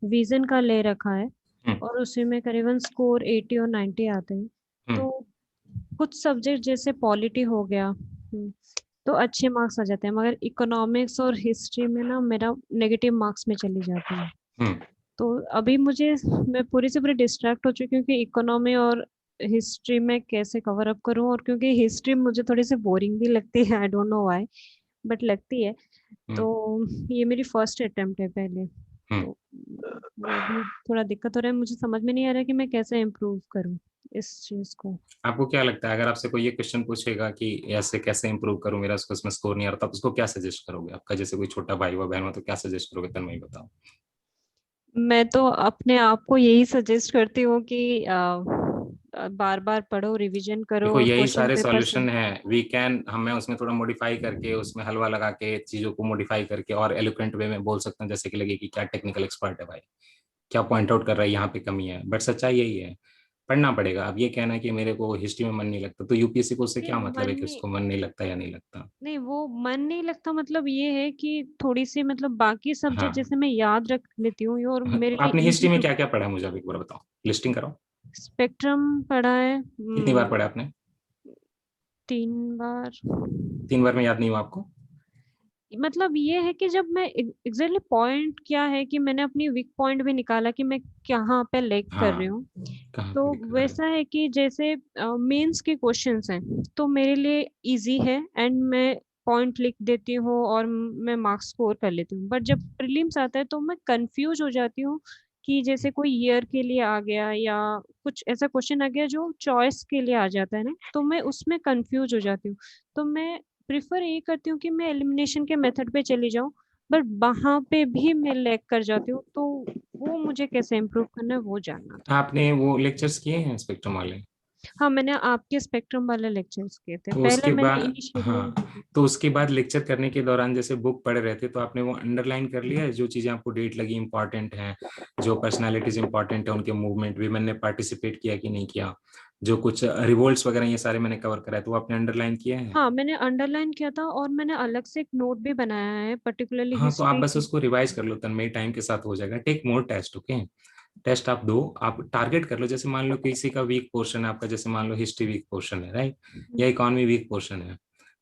विजन का ले रखा है, हम्म। और उसी में करीबन स्कोर 80 और 90 आते हैं। हम्म। तो कुछ सब्जेक्ट जैसे पॉलिटी हो गया, तो अच्छे मार्क्स आ जाते हैं, मगर इकोनॉमिक्स और हिस्ट्री में ना मेरा नेगेटिव मार्क्स में चली जाती है। हम्म। तो अभी मैं पूरी से पूरी डिस्ट्रैक्ट हो चुकी हूँ कि इकोनॉमी और हिस्ट्री में कैसे कवर अप करूँ, और क्योंकि हिस्ट्री मुझे थोड़ी सी बोरिंग भी लगती है, I don't know why, but लगती है। हम्म। तो ये मेरी फर्स्ट अटेम्प्ट है पहले, हम्म। तो वो भी थोड़ा दिक्कत हो रहा है। मुझे समझ में नहीं आ रहा है कि मैं कैसे इम्प्रूव करूँ इस चीज को। आपको क्या लगता है, अगर आपसे कोई ये क्वेश्चन पूछेगा कि ऐसे कैसे इंप्रूव करूं, मेरा उसमें स्कोर नहीं आ रहा, तो आप उसको क्या सजेस्ट करोगे? आपका जैसे कोई छोटा भाई व बहन हो तो क्या सजेस्ट करोगे, तन्मय बताओ। मैं तो अपने आप को यही सजेस्ट करती हूँ कि बार बार पढ़ो, रिवीजन करो देखो और यही क्वेश्चन सारे पेपर से। सॉल्यूशन है, वी कैन, हमें उसमें थोड़ा मॉडिफाई करके, उसमें हलवा लगा के, चीजों को मॉडिफाई करके और एलोक्वेंट वे में बोल सकते हैं, जैसे कि लगे कि क्या टेक्निकल एक्सपर्ट है भाई, क्या पॉइंट आउट कर रहा है, यहाँ पे कमी है। बट सच्चाई यही है, पढ़ना पड़ेगा। अब ये कहना है कि मेरे को हिस्ट्री में मन नहीं लगता, तो यूपीएससी को उससे नहीं क्या मतलब मन है कि नहीं उसको मन नहीं लगता या नहीं लगता? नहीं वो मन नहीं लगता, मतलब ये है कि थोड़ी सी मतलब बाकी सब्जेक्ट हाँ। जैसे मैं याद रख लेती हूँ और मेरे लिए आपने हिस्ट्री इजी में हो। क्या क्या पढ़ा है, मुझे अभी एक बार बताओ, लिस्टिंग कराओ। स्पेक्ट्रम पढ़ा है कितनी बार पढ़ा आपने? 3 बार। 3 बार में याद नहीं हुआ आपको? मतलब ये है कि जब मैं एग्जैक्टली पॉइंट क्या है कि मैंने अपनी वीक पॉइंट भी निकाला कि मैं कहाँ पे लैग कर रही हाँ, हूँ। कहाँ तो पे दिक्कत आ रही वैसा है कि जैसे मेंस के क्वेश्चंस हैं तो मेरे लिए इजी है, एंड मैं पॉइंट लिख देती हूँ और मैं मार्क्स स्कोर कर लेती हूँ। बट जब प्रीलिम्स आता है तो मैं कंफ्यूज हो जाती हूँ कि जैसे कोई ईयर के लिए आ गया या कुछ ऐसा क्वेश्चन आ गया जो चॉइस के लिए आ जाता है ना, तो मैं उसमें कंफ्यूज हो जाती हूँ। तो मैं प्रिफर ये करती हूँ कि मैं एलिमिनेशन के मेथड पे चली जाऊँ, बट वहां पे भी मैं लैग कर जाती हूँ। तो वो मुझे कैसे इम्प्रूव करना है वो जानना था। आपने वो लेक्चर्स किए हैं स्पेक्ट्रम वाले? हाँ, मैंने आपके स्पेक्ट्रम वाले लेक्चर्स किए थे तो पहले, उसके मैंने बाद, इनिशियली। हाँ, तो उसके बाद लेक्चर करने के दौरान जैसे बुक पढ़ रहे थे तो आपने वो अंडरलाइन कर लिया है जो चीजें आपको डेट लगी इंपॉर्टेंट हैं, जो पर्सनालिटीज इंपॉर्टेंट है, उनके मूवमेंट, विमेन ने पार्टिसिपेट किया कि नहीं किया, जो कुछ रिवोल्ट्स वगैरह ये सारे मैंने कवर करा है, तो वो आपने अंडरलाइन किया है? हाँ, मैंने अंडरलाइन किया था और मैंने अलग से एक नोट भी बनाया है पर्टिकुलरली हाँ, तो आप हिस्ट्री बस की। उसको रिवाइज कर लो, तन्मय, टाइम के साथ हो जाएगा। Take more test, okay. Test आप दो, आप टारगेट कर लो। जैसे मान लो किसी का वीक पोर्शन है आपका, जैसे मान लो हिस्ट्री वीक पोर्शन है, राइट, या इकोनॉमी वीक पोर्शन है,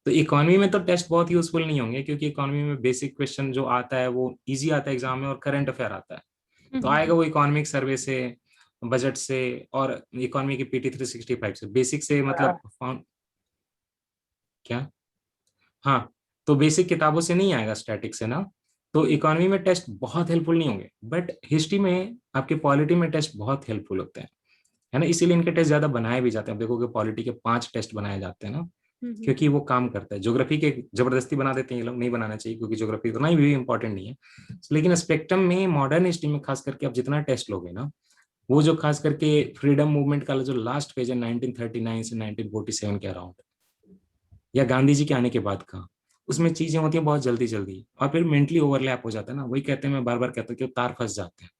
तो इकोनॉमी में तो टेस्ट बहुत यूजफुल नहीं होंगे, क्योंकि इकोनॉमी में बेसिक क्वेश्चन जो आता है वो इजी आता है एग्जाम में, और करंट अफेयर आता है, तो आएगा वो इकोनॉमिक सर्वे से, बजट से, और इकोनॉमी की पीटी 365 से, बेसिक से, मतलब क्या, हाँ, तो बेसिक किताबों से नहीं आएगा, स्टैटिक से ना। तो इकोनॉमी में टेस्ट बहुत हेल्पफुल नहीं होंगे, बट हिस्ट्री में, आपके पॉलिटी में टेस्ट बहुत हेल्पफुल होते हैं, है ना, इसीलिए इनके टेस्ट ज्यादा बनाए भी जाते हैं। देखोगे पॉलिटी के 5 टेस्ट बनाए जाते हैं ना, क्योंकि वो काम करता है। ज्योग्राफी के जबरदस्ती बना देते हैं ये लोग, नहीं बनाना चाहिए, क्योंकि ज्योग्राफी उतना ही भी इंपॉर्टेंट नहीं है, लेकिन स्पेक्ट्रम में मॉडर्न हिस्ट्री में खास करके आप जितना टेस्ट लोगे ना, वो जो खास करके फ्रीडम मूवमेंट का जो लास्ट पेज है 1939 से 1947 के अराउंड, या गांधी जी के आने के बाद का, उसमें चीजें होती हैं बहुत जल्दी जल्दी, और फिर मेंटली ओवरलैप हो जाता है ना। वही कहते हैं, मैं बार बार कहता हूँ कि तार फंस जाते हैं,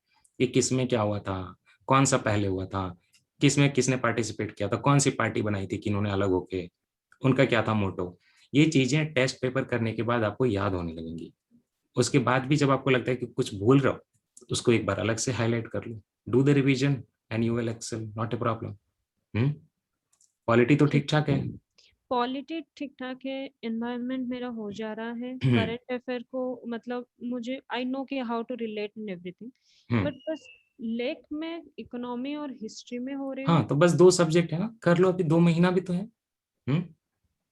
कि किस में क्या हुआ था, कौन सा पहले हुआ था, किस में किसने पार्टिसिपेट किया था, कौन सी पार्टी बनाई थी किन्होंने अलग होके, उनका क्या था मोटो। ये चीजें टेस्ट पेपर करने के बाद आपको याद होने लगेंगी। उसके बाद भी जब आपको लगता है कि कुछ भूल रहा हो, तो उसको एक बार अलग से हाईलाइट कर लो, do the revision and you will excel, not a problem. Polity तो ठीक ठाक है। पॉलिटी ठीक ठाक है, एनवायरनमेंट मेरा हो जा रहा है, करंट अफेयर को मतलब मुझे आई नो कि how to relate in everything, but बस लेक में इकोनॉमी और हिस्ट्री में हो रही हाँ, हूँ। तो बस 2 सब्जेक्ट है ना, कर लो, अभी 2 महीना भी तो है।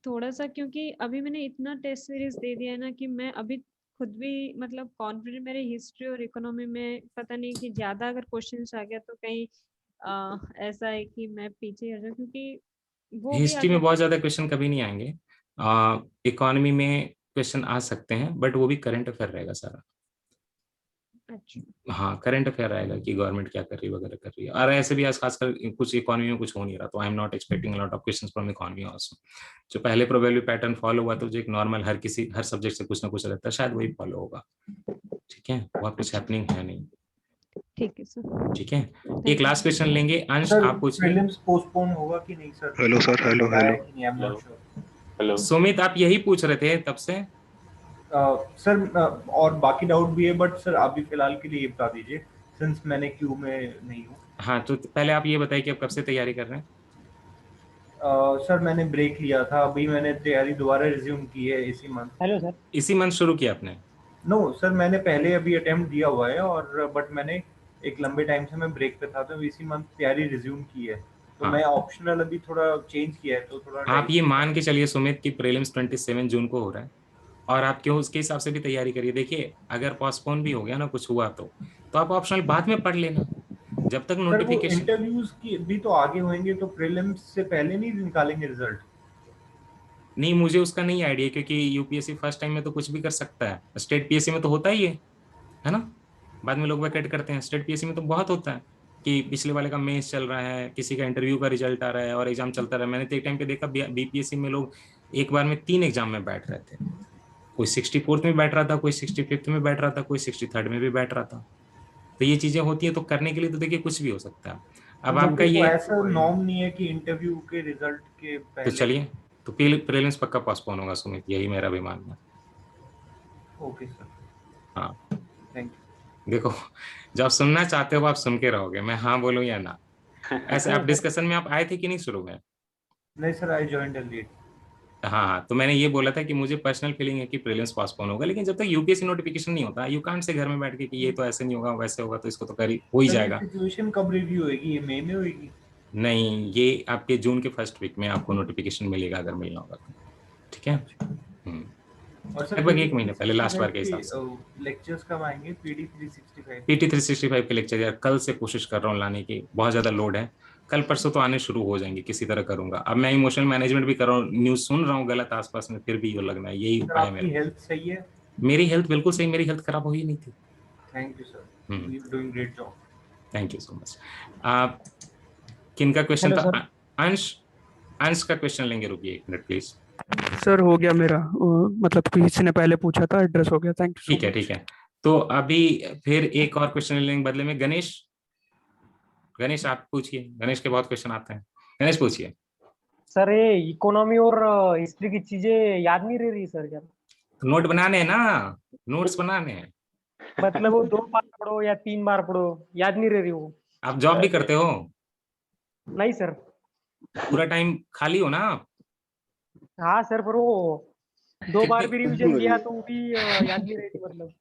थोड़ा सा, क्योंकि अभी मैंने इतना टेस्ट सीरीज दे दिया है ना कि मैं अभी खुद भी मतलब कॉन्फिडेंट, मेरे हिस्ट्री और इकोनॉमी में पता नहीं कि ज्यादा अगर क्वेश्चंस आ गया तो कहीं ऐसा है कि मैं पीछे हट जाऊं, क्योंकि वो भी हिस्ट्री में अगर बहुत ज्यादा क्वेश्चन कभी नहीं आएंगे, इकोनॉमी में क्वेश्चन आ सकते हैं, बट वो भी करंट अफेयर रहेगा सारा। अच्छा, हाँ, करंट अफेयर रहेगा कि गवर्नमेंट क्या कर रही है वगैरह कर रही है, और ऐसे भी आज खासकर कुछ इकोनॉमी में कुछ हो नहीं रहा, तो I am not expecting lot of questions from economy also. जो पहले प्रोबेबली पैटर्न फॉलो हुआ, तो जो एक नॉर्मल हर सब्जेक्ट से कुछ ना कुछ रहता है, शायद वही फॉलो होगा। ठीक है, बहुत कुछ हैपनिंग है नहीं। ठीक है सर। ठीक है, एक लास्ट क्वेश्चन लेंगे, अंश आप पूछिए। प्रीलिम्स पोस्टपोन होगा कि नहीं sir? Hello sir, hello hello hello Sumit, आप यही पूछ रहे थे तब से? सर, और बाकी डाउट भी है, बट सर अभी फिलहाल के लिए ये बता दीजिए, सिंस मैंने क्यू में नहीं हूँ। हाँ, तो पहले आप ये बताइए कि आप कब से तैयारी कर रहे हैं? सर मैंने ब्रेक लिया था, अभी मैंने तैयारी दोबारा रिज्यूम की है इसी मंथ। Hello sir. इसी मंथ शुरू किया आपने? नो सर, मैंने पहले अभी अटेम्प्ट दिया हुआ है, और बट मैंने एक लंबे टाइम से मैं ब्रेक पे था, तो इसी मंथ तैयारी रिज्यूम की है, तो हाँ, मैं ऑप्शनल अभी थोड़ा चेंज किया है, तो थोड़ा आप ये मान के चलिए सुमित की प्रीलिम्स 27 जून को हो रहा है, और आप क्यों उसके हिसाब से भी तैयारी करिए। देखिए, अगर पोस्टपोन भी हो गया ना, कुछ हुआ तो आप ऑप्शनल बाद में पढ़ लेना, जब तक सर वो नोटिफिकेशन। इंटरव्यूज की भी तो आगे होंगे, तो प्रीलिम्स से पहले नहीं निकालेंगे रिजल्ट? नहीं, मुझे उसका नहीं आइडिया, क्योंकि यूपीएससी फर्स्ट टाइम में तो कुछ भी कर सकता है, स्टेट पीएससी में तो होता ही है ना, बाद में लोग वैकेट करते हैं। स्टेट पीएससी में तो बहुत होता है कि पिछले वाले का मेंस चल रहा है, किसी का इंटरव्यू का रिजल्ट आ रहा है, और एग्जाम चलता रहा है। मैंने तो एक टाइम पे देखा बीपीएससी में लोग एक बार में 3 एग्जाम में बैठ रहे थे, कोई 64th में बैठ रहा था, कोई 65th में बैठ रहा था, कोई 63rd में भी बैठ रहा था। तो ये चीजें होती है, तो करने के लिए तो देखिए कुछ भी हो सकता है। अब आपका तो ये ऐसा नॉर्म नहीं है कि इंटरव्यू के रिजल्ट के तो पहले? चलिए, तो प्रीलिम्स पक्का पोस्टपोन होगा सुमित, यही मेरा भी मानना है। ओके सर, हाँ, थैंक यू। देखो, जब आप सुनना चाहते हो आप सुन के रहोगे, मैं हाँ बोलूं या ना। ऐसे आप डिस्कशन में आप आए थे कि नहीं शुरू में? नहीं सर, आई जॉइंड लेट। हाँ, तो मैंने ये बोला था कि मुझे पर्सनल फीलिंग है कि प्रीलिम्स पोस्टपोन होगा, लेकिन जब तक यूपीएससी नोटिफिकेशन नहीं होता, यू कांट से घर में बैठ के कि ये तो ऐसे नहीं होगा, वैसे होगा, तो इसको तो हो ही जाएगा। सिचुएशन कब रिव्यू होगी? ये मई में होगी? नहीं, ये आपके जून के फर्स्ट वीक में आपको नोटिफिकेशन मिलेगा, अगर मिलना होगा तो। ठीक है, और सर लगभग 1 महीने पहले, लास्ट बार के हिसाब से। लेक्चर्स कब आएंगे? पीडी 365? पीटी 365 के लेक्चर यार कल से कोशिश कर रहा हूँ लाने की, बहुत ज्यादा लोड है। कल परसों तो आने शुरू हो जाएंगे, किसी तरह करूंगा। अब मैं इमोशनल मैनेजमेंट भी कर रहा हूँ, न्यूज सुन रहा हूँ गलत आसपास में, फिर भी ये लगना है यही उपाय है आपकी मेरा। हेल्थ सही है? मेरी हेल्थ बिल्कुल सही, मेरी हेल्थ खराब हो ही नहीं थी। Thank you sir, you are doing great job. Thank you so much. आप किनका क्वेश्चन था? अंश का क्वेश्चन लेंगे, रुकिए 1 मिनट प्लीज। सर हो गया मेरा, मतलब किसी ने पहले पूछा था, एड्रेस हो गया, थैंक यू। ठीक है, तो अभी फिर एक और क्वेश्चन लेने के बदले में गणेश आप पूछिए, गणेश के बहुत क्वेश्चन आते हैं। गणेश पूछिए। सर ये इकोनॉमी और हिस्ट्री की चीजें याद नहीं रह रही सर क्या? नोट बनाने हैं ना, नोट्स बनाने हैं। मतलब वो 2 बार पढ़ो या 3 बार पढ़ो, याद नहीं रह रही वो। आप जॉब भी करते हो? नहीं सर। पूरा टाइम खाली हो ना आप? हाँ सर, पर वो 2 बार भी रिवीजन किया तो वो भी याद नहीं रही थी मतलब।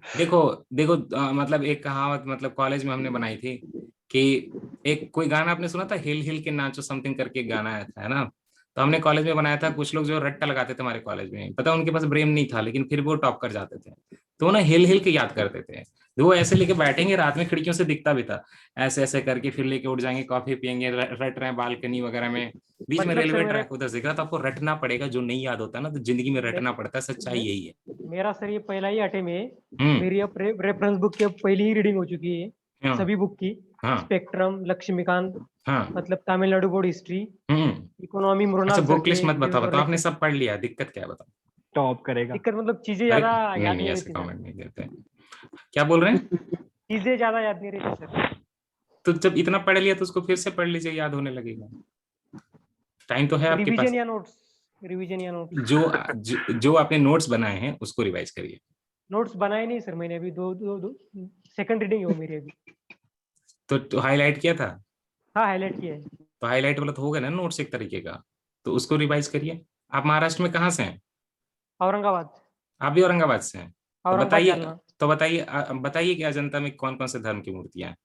देखो देखो मतलब एक कहावत मतलब कॉलेज में हमने बनाई थी कि एक कोई गाना आपने सुना था, हिल हिल के नाचो समथिंग करके एक गाना आया था, है ना? तो हमने कॉलेज में बनाया था। कुछ लोग जो रट्टा लगाते थे हमारे कॉलेज में, पता उनके पास ब्रेन नहीं था लेकिन फिर वो टॉप कर जाते थे, तो ना हिल हिल के याद करते थे। वो ऐसे लेके बैठेंगे रात में, खिड़कियों से दिखता भी था, ऐसे ऐसे करके फिर लेके उठ जाएंगे, कॉफी पियेंगे, रट रहे हैं बालकनी वगैरह में, बीच में मतलब सर रेलवे मेरा ट्रैक उधर दिख रहा, तो आपको रटना पड़ेगा। जो नहीं याद होता ना तो जिंदगी में रटना पड़ता है, सच्चाई यही है। मेरा सर ये पहला ही अटेम्प्ट है। हम्म। मेरी अब रेफरेंस बुक की अब पहली ही रीडिंग हो चुकी है, हाँ। सभी बुक की। हाँ। स्पेक्ट्रम, लक्ष्मीकांत, हाँ। मतलब तमिलनाडु बोर्ड हिस्ट्री, हम्म। इकोनॉमी अच्छा, मृणाल सर बुक लिस्ट के, मत बताओ, बताओ आपने लेक्चर। सब पढ़ लिया, दिक्कत क्या है बताओ। टॉप करेगा। दिक्कत मतलब चीजें अरे ज्यादा नहीं याद नहीं, नहीं ऐसे रहती सर। कमेंट नहीं देते। क्या बोल रहे हैं? चीजें ज्यादा याद नहीं रहती सर। तो जब इतना पढ़ लिया तो उसको फिर से पढ़ लीजिए, याद होने लगेगा। टाइम तो है आपके रिवीजन पास। या नोट्स? रिवीजन या नोट्स? जो आपने नोट्स बनाए हैं उसको रिवाइज करिए। नोट्स बनाए नहीं सर मैंने अभी। दो सेकंड रीडिंग हो मेरी अभी। तो हाईलाइट किया था? हाँ, हाईलाइट किया है। तो हाईलाइट वाला तो हो गया ना नोट्स एक तरीके का, तो उसको रिवाइज करिए। आप महाराष्ट्र में कहाँ से हैं? औरंगाबाद। आप भी औरंगाबाद से हैं? तो औरंगाबाद बताइए, जालना। तो बताइए बताइए कि अजंता में कौन कौन से धर्म की मूर्तियां हैं?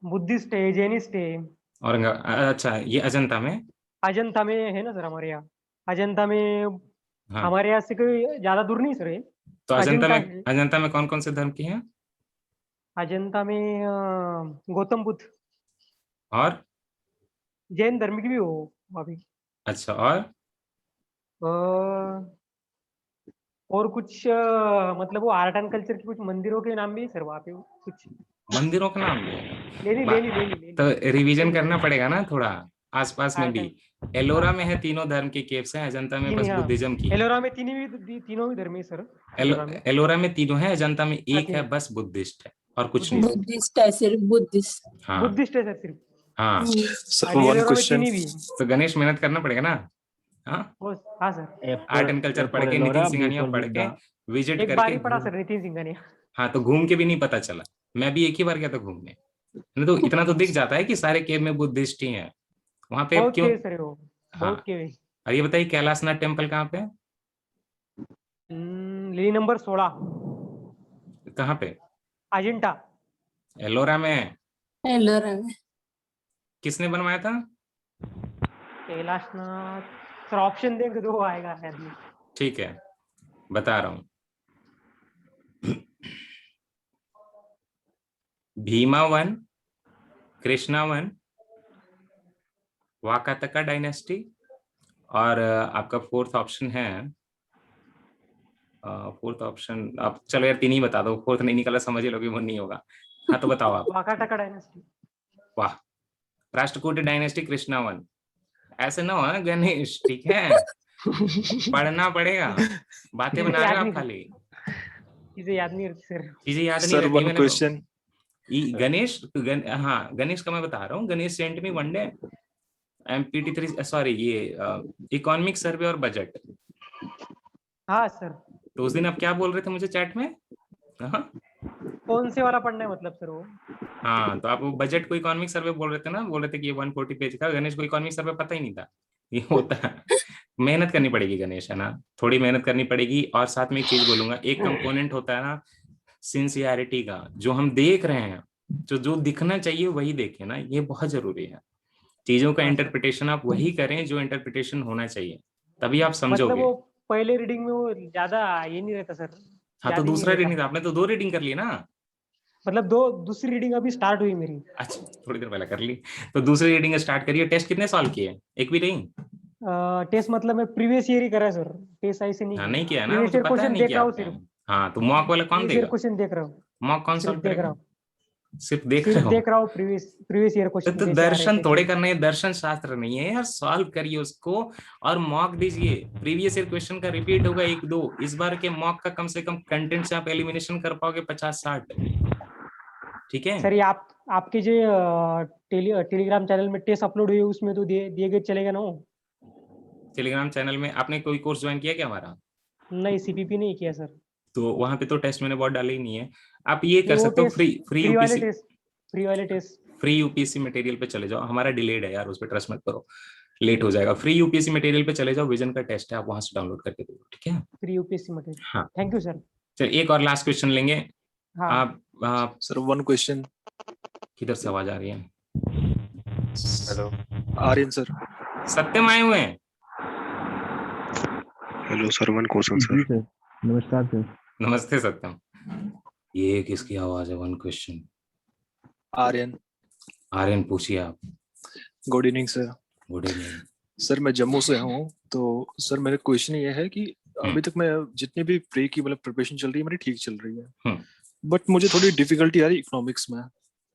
बुद्धिस्ट है, जैनिस्ट है। औरंगाबाद, अच्छा ये अजंता में। अजंता में है ना सर हमारे यहाँ। अजंता में हाँ, हमारे यहाँ से कोई ज्यादा दूर नहीं सर है। तो अजंता है। अजंता में कौन कौन से धर्म की हैं? अजंता में गौतम बुद्ध, और? जैन धर्म की भी हो अभी। अच्छा, और? और कुछ मतलब वो आर्ट एंड कल्चर के कुछ मंदिरों के नाम भी है सर वहाँ पे कुछ। मंदिरों का नाम भी है? लेनी बा- लेनी लेनी लेनी। तो रिवीजन करना पड़ेगा ना थोड़ा, आसपास में आर्ट भी। एंड, एलोरा हाँ में है तीनों धर्म की केव्स हैं, अजंता में तीन, बस हाँ। बुद्धिज्म की है। एलोरा में तीनों भी धर्म है सर। एलोरा में, एलोरा में तीनों है, अजंता में हाँ एक है तीनों। बस बुद्धिस्ट है, और कुछ नहीं। बुद्धिस्ट। बुद्धिस्ट है, सिर्फ बुद्धिस्ट। हाँ। बुद्धिस्ट है सर सिर्फ। हाँ, सर और वन एलोरा में क्वेश्चन। तीन भी है। तो गणेश मेहनत करना पड़ेगा ना। हाँ, हाँ सर। आर्ट एंड कल्चर पढ़ के, नितिन सिंघानिया पढ़ के, विजिट एक बार करके ही पढ़ा सर नितिन सिंघानिया। हाँ, तो घूम के भी नहीं पता चला। मैं भी एक ही बार गया था घूमने, नहीं तो इतना तो दिख जाता है कि सारे केव में बुद्धिस्ट ही हैं वहां पे। बहुत क्यों? केव सर वो, हाँ। बहुत केव है। और ये बताइए कैलाशनाथ टेम्पल कहाँ पे है? लेनी नंबर 16, कहाँ पे? अजंता। एलोरा में। एलोरा में। किसने बनवाया था? कैलाशनाथ सर, ऑप्शन देंगे तो वो आएगा शायद में। ठीक है, बता रहा हूँ। Bhima one, Krishna one, Vakataka dynasty, और आपका फोर्थ ऑप्शन है, फोर्थ ऑप्शन आप चलो यार तीन ही बता दो, फोर्थ नहीं निकला समझ ही लोगे वो नहीं होगा। हाँ तो बताओ आप। वाकाटका डायनेस्टी। वाह, राष्ट्रकूट डायनेस्टी, कृष्णा वन। ऐसे ना हो ना गणेश, ठीक है? पढ़ना पड़ेगा, बातें चीजें बना रहे याद हो नहीं आप खाली। चीजें याद नहीं रहती सर। चीजें याद नहीं सर रहती वन मैंने। क्वेश्चन। हाँ गणेश का मैं बता रहा हूँ। Ganesh sent me one day MPT3, sorry ये इकोनॉमिक सर्वे और बजट। हाँ सर। तो उस दिन आप क्या बोल रहे थे मुझे चैट में? हाँ, कौन से वाला पढ़ना है मतलब सर वो? हाँ, तो आप वो बजट को इकोनॉमिक सर्वे बोल रहे थे ना, बोल रहे थे कि ये 140 पेज का। गणेश को इकोनॉमिक सर्वे पता ही नहीं था ये होता है। मेहनत करनी पड़ेगी गणेश, है ना? थोड़ी मेहनत करनी पड़ेगी। और साथ में एक चीज बोलूंगा, एक कंपोनेंट होता है ना सिंसियरिटी का, जो हम देख रहे हैं, जो दिखना चाहिए वही देखें ना, ये बहुत जरूरी है। चीजों का इंटरप्रिटेशन आप वही करें जो इंटरप्रिटेशन होना चाहिए, तभी आप मतलब समझोगे। वो पहले रीडिंग में वो ज्यादा ये नहीं रहता सर। हाँ, तो याद ही नहीं दूसरा रहता। रीडिंग आपने तो 2 रीडिंग कर ली ना। मतलब दूसरी रीडिंग अभी स्टार्ट हुई मेरी। अच्छा, थोड़ी देर पहले कर ली, तो दूसरी रीडिंग स्टार्ट करिए। टेस्ट कितने साल किए? एक भी नहीं? टेस्ट मतलब मैं प्रीवियस ईयर ही करा सर। टेस्ट ऐसे नहीं हाँ, किया। नहीं किया ना, प्रीवियस मुझे ईयर पता है क्वेश्चन नहीं देख किया रहा हूँ आपने। सिर्फ। हाँ, तो मॉक वाला कौन प्रीवियस ईयर देगा? क्वेश्चन देख रहा हूँ। मॉक कौन सिर्फ सॉल्व देख रहा करेगा? हूँ। सिर्फ देख रहे सिर्फ हो? देख रहा हूँ प्रीवियस ईयर क्वेश्चन तो जैसे आ रहे दर्शन थे। थोड़े करने हैं, दर्शन शास्त्र नहीं है यार, सॉल्व करिए उसको और मॉक दीजिए। प्रीवियस ईयर क्वेश्चन का रिपीट होगा 1-2, इस बार के मॉक का कम से कम कंटेंट से आप एलिमिनेशन कर पाओगे 50-60। ठीक है सर ये आपके जो टेलीग्राम चैनल में टेस्ट अपलोड हुए उसमें तो दिए गए चलेगा ना वो? टेलीग्राम चैनल में आपने कोई कोर्स ज्वाइन किया क्या हमारा? नहीं सीपीपी नहीं किया सर। तो वहां पे तो टेस्ट मैंने बहुत डाले ही नहीं है। आप ये कर वो सकते हो, टेस्ट फ्री यूपीएससी मटेरियल पे चले जाओ। हमारा डिलेड है यार, उस पर ट्रस्ट मत करो, लेट हो जाएगा। फ्री यूपीएससी मटेरियल पे चले जाओ, विजन का टेस्ट है, आप वहां से डाउनलोड करके दो, ठीक है? Free UPSC material. हाँ थैंक यू सर। चलिए एक और लास्ट क्वेश्चन लेंगे। हाँ आप सर वन क्वेश्चन। किधर से आवाज आ रही है? Hello Aryan sir. सत्यम आए हुए हैं? Hello sir one question sir. नमस्कार सर। नमस्ते सत्यम। ये किसकी आवाज है? One question. आर्यन। आर्यन पूछिए आप। Good evening sir. Good evening sir. मैं जम्मू से हूँ, तो सर मेरा क्वेश्चन ये है कि अभी तक मैं जितनी भी प्रे की मतलब प्रिपरेशन चल रही है मेरी ठीक चल रही है, बट मुझे थोड़ी डिफिकल्टी आ रही है इकोनॉमिक्स में।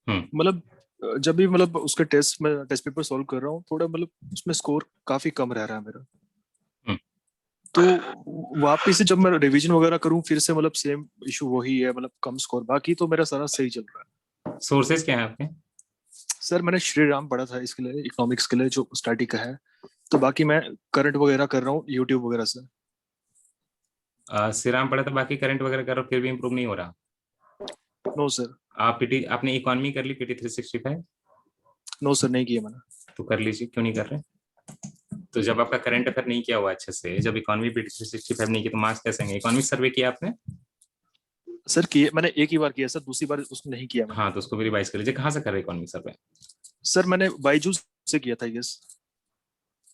मतलब जब भी मतलब उसके टेस्ट पेपर सॉल्व कर रहा हूँ, थोड़ा मतलब उसमें स्कोर काफी कम रह रहा है मेरा। तो वापिस से जब मैं रिवीजन वगैरह करूँ फिर से मतलब सेम इशू वही है, मतलब कम स्कोर। बाकी तो मेरा सारा सही चल रहा है। सोर्सेज क्या है आपके? सर मैंने श्री राम पढ़ा था इसके लिए, इकोनॉमिक्स के लिए, जो स्टैटिक का है। तो बाकी मैं करंट वगैरह कर रहा हूँ यूट्यूब वगैरह से। श्री राम पढ़ा था, बाकी करंट वगैरह कर रहा हूँ, फिर भी इम्प्रूव नहीं हो रहा? No sir. आपने इकोनॉमी कर ली पीटी 365? नो सर नहीं किया मैंने। तो कर लीजिए, क्यों नहीं कर रहे? तो जब आपका करंट अफेयर नहीं किया हुआ अच्छे से, जब इकोनॉमी पीटी 365 नहीं किया, तो मार्क्स कैसे आएंगे? इकोनॉमिक सर्वे किया आपने? सर किए मैंने, एक ही बार किया सर, दूसरी बार उसको नहीं किया मैंने। हाँ तो उसको भी रिवाइज कर लीजिए। कहाँ से कर रहे इकोनॉमिक सर्वे? सर मैंने बायजूस से किया था यस।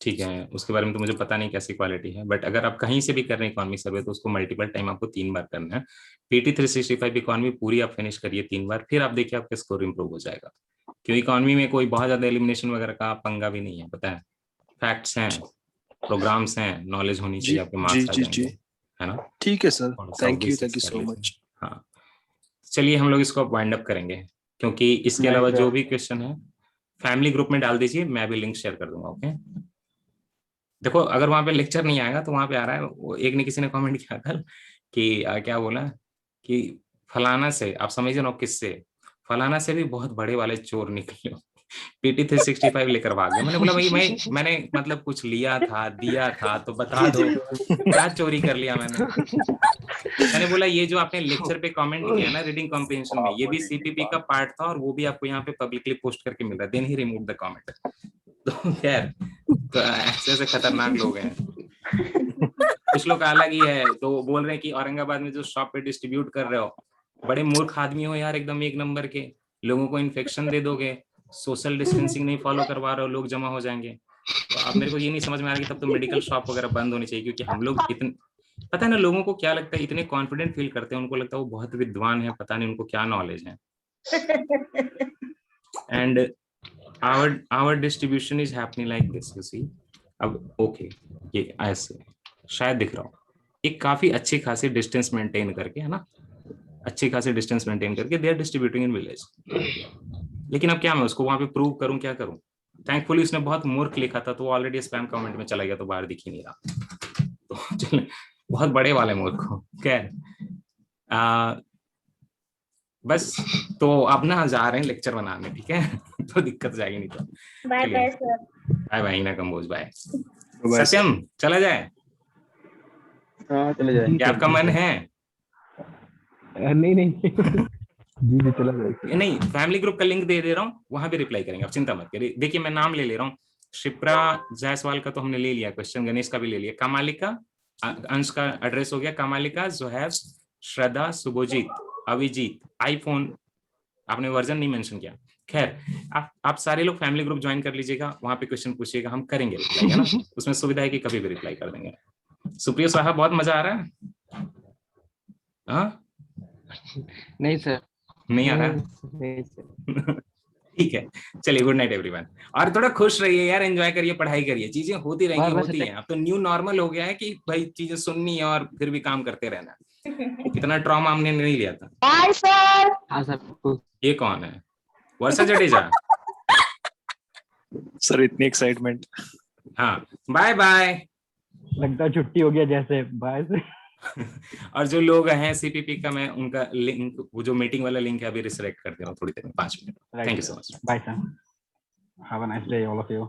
ठीक है, उसके बारे में तो मुझे पता नहीं कैसी क्वालिटी है, बट अगर आप कहीं से भी कर रहे हैं इकोनॉमिक सर्वे तो उसको मल्टीपल टाइम आपको 3 बार करना है। पीटी 365 इकोनॉमी पूरी आप फिनिश करिए 3 बार, फिर आप देखिए आपका स्कोर इंप्रूव हो जाएगा। क्यों इकोनॉमी में कोई बहुत ज्यादा एलिमिनेशन वगैरह का पंगा भी नहीं है, पता है? फैक्ट्स हैं, प्रोग्राम्स हैं, नॉलेज होनी चाहिए, आपके मार्क्स आ जाएंगे, है ना? ठीक है sir, thank you so much. हाँ चलिए हम लोग इसको वाइंड अप करेंगे, क्योंकि इसके अलावा जो भी क्वेश्चन है फैमिली ग्रुप में डाल दीजिए, मैं भी लिंक शेयर कर दूंगा। ओके देखो, अगर वहां पे लेक्चर नहीं आएगा तो वहां पे आ रहा है, वो एक ने किसी ने कमेंट किया कल कि क्या बोला कि फलाना से, आप समझ रहे हो किससे, फलाना से भी बहुत बड़े वाले चोर निकले, पीटी 365 लेकर भाग गए। मैंने बोला भाई मैंने मतलब कुछ लिया था, दिया था तो बता दो, क्या चोरी कर लिया मैंने बोला ये जो आपने लेक्चर पे कमेंट किया ना रीडिंग कॉम्प्रिहेंशन में, ये भी सीपीपी का पार्ट था और वो भी आपको यहाँ पे पब्लिकली पोस्ट करके मिल रहा है, देन ही रिमूव द कमेंट। तो खैर तो ऐसे खतरनाक लोग हैं। कुछ लोग अलग ही है, तो बोल रहे हैं कि औरंगाबाद में जो शॉप पे डिस्ट्रीब्यूट कर रहे हो, बड़े मूर्ख आदमी हो यार, एकदम 1 नंबर के, लोगों को इन्फेक्शन दे दोगे, सोशल डिस्टेंसिंग नहीं फॉलो करवा रहे हो, लोग जमा हो जाएंगे। तो अब मेरे को ये नहीं समझ में आ रहा कि तब तो मेडिकल शॉप वगैरह बंद होनी चाहिए, क्योंकि हम लोग इतने, पता है ना लोगों को क्या लगता है, इतने कॉन्फिडेंट फील करते हैं, उनको लगता है वो बहुत विद्वान है, पता नहीं उनको क्या नॉलेज है। And our distribution is happening like this, you see। अब ओके ये ऐसे शायद दिख रहा हो, एक काफी अच्छी खासी डिस्टेंस मेंटेन करके, है ना, अच्छी खासी डिस्टेंस मेंटेन करके they are distributing in village. लेकिन अब क्या मैं उसको वहां पे प्रूव करूं, क्या करूं? थैंकफुली उसने बहुत मूर्ख लिखा था तो वो ऑलरेडी स्पैम कमेंट में चला गया, तो बाहर दिख ही नहीं रहा। तो चले बहुत बड़े वाले मूर्ख हो। खैर बस तो अब ना जा रहे हैं लेक्चर बनाने, ठीक है? तो दिक्कत जाएगी नहीं तो। Bye bye sir. Bye bye ना कंबोज, बाय। सत्यम चला जाए? हाँ चले जाए। क्या आपका मन है? नहीं जी चला जाए। नहीं, फैमिली ग्रुप का लिंक दे रहा हूँ, वहां भी रिप्लाई करेंगे, आप चिंता मत करिए। देखिए मैं नाम ले रहा हूँ, शिप्रा जायसवाल का तो हमने ले लिया क्वेश्चन, गणेश का भी ले लिया, कामालिका, अंश का एड्रेस हो गया, कामालिका, जोहैब, श्रद्धा, सुभोजीत, अभिजीत, आईफोन, आपने वर्जन नहीं मेंशन किया। खैर आप सारे लोग फैमिली ग्रुप ज्वाइन कर लीजिएगा, वहां पे क्वेश्चन पूछिएगा, हम करेंगे रिप्लाई, है ना? उसमें सुविधा है कि कभी भी रिप्लाई कर देंगे। सुप्रिया साहब बहुत मजा आ रहा है? हाँ नहीं सर, नहीं आ रहा? ठीक है चलिए, गुड नाइट एवरीवन। और थोड़ा खुश रहिए यार, एंजॉय करिए, पढ़ाई करिए, चीजें होती रहेंगी, हैं। अब तो न्यू नॉर्मल हो गया है कि भाई चीजें सुननी है और फिर भी काम करते रहना। इतना ट्रॉमा हमने नहीं लिया था। Bye sir. हाँ सर। ये कौन है? वर्षा जडेजा सर, इतनी एक्साइटमेंट। हाँ बाय बाय। लगता है छुट्टी हो गया जैसे। बाय। और जो लोग हैं सीपीपी का, मैं उनका लिंक, वो जो मीटिंग वाला लिंक है अभी रिसेलेक्ट कर दे रहा हूँ थोड़ी देर में, 5 minute. Thank you so much. Bye sir, have a nice day all of you.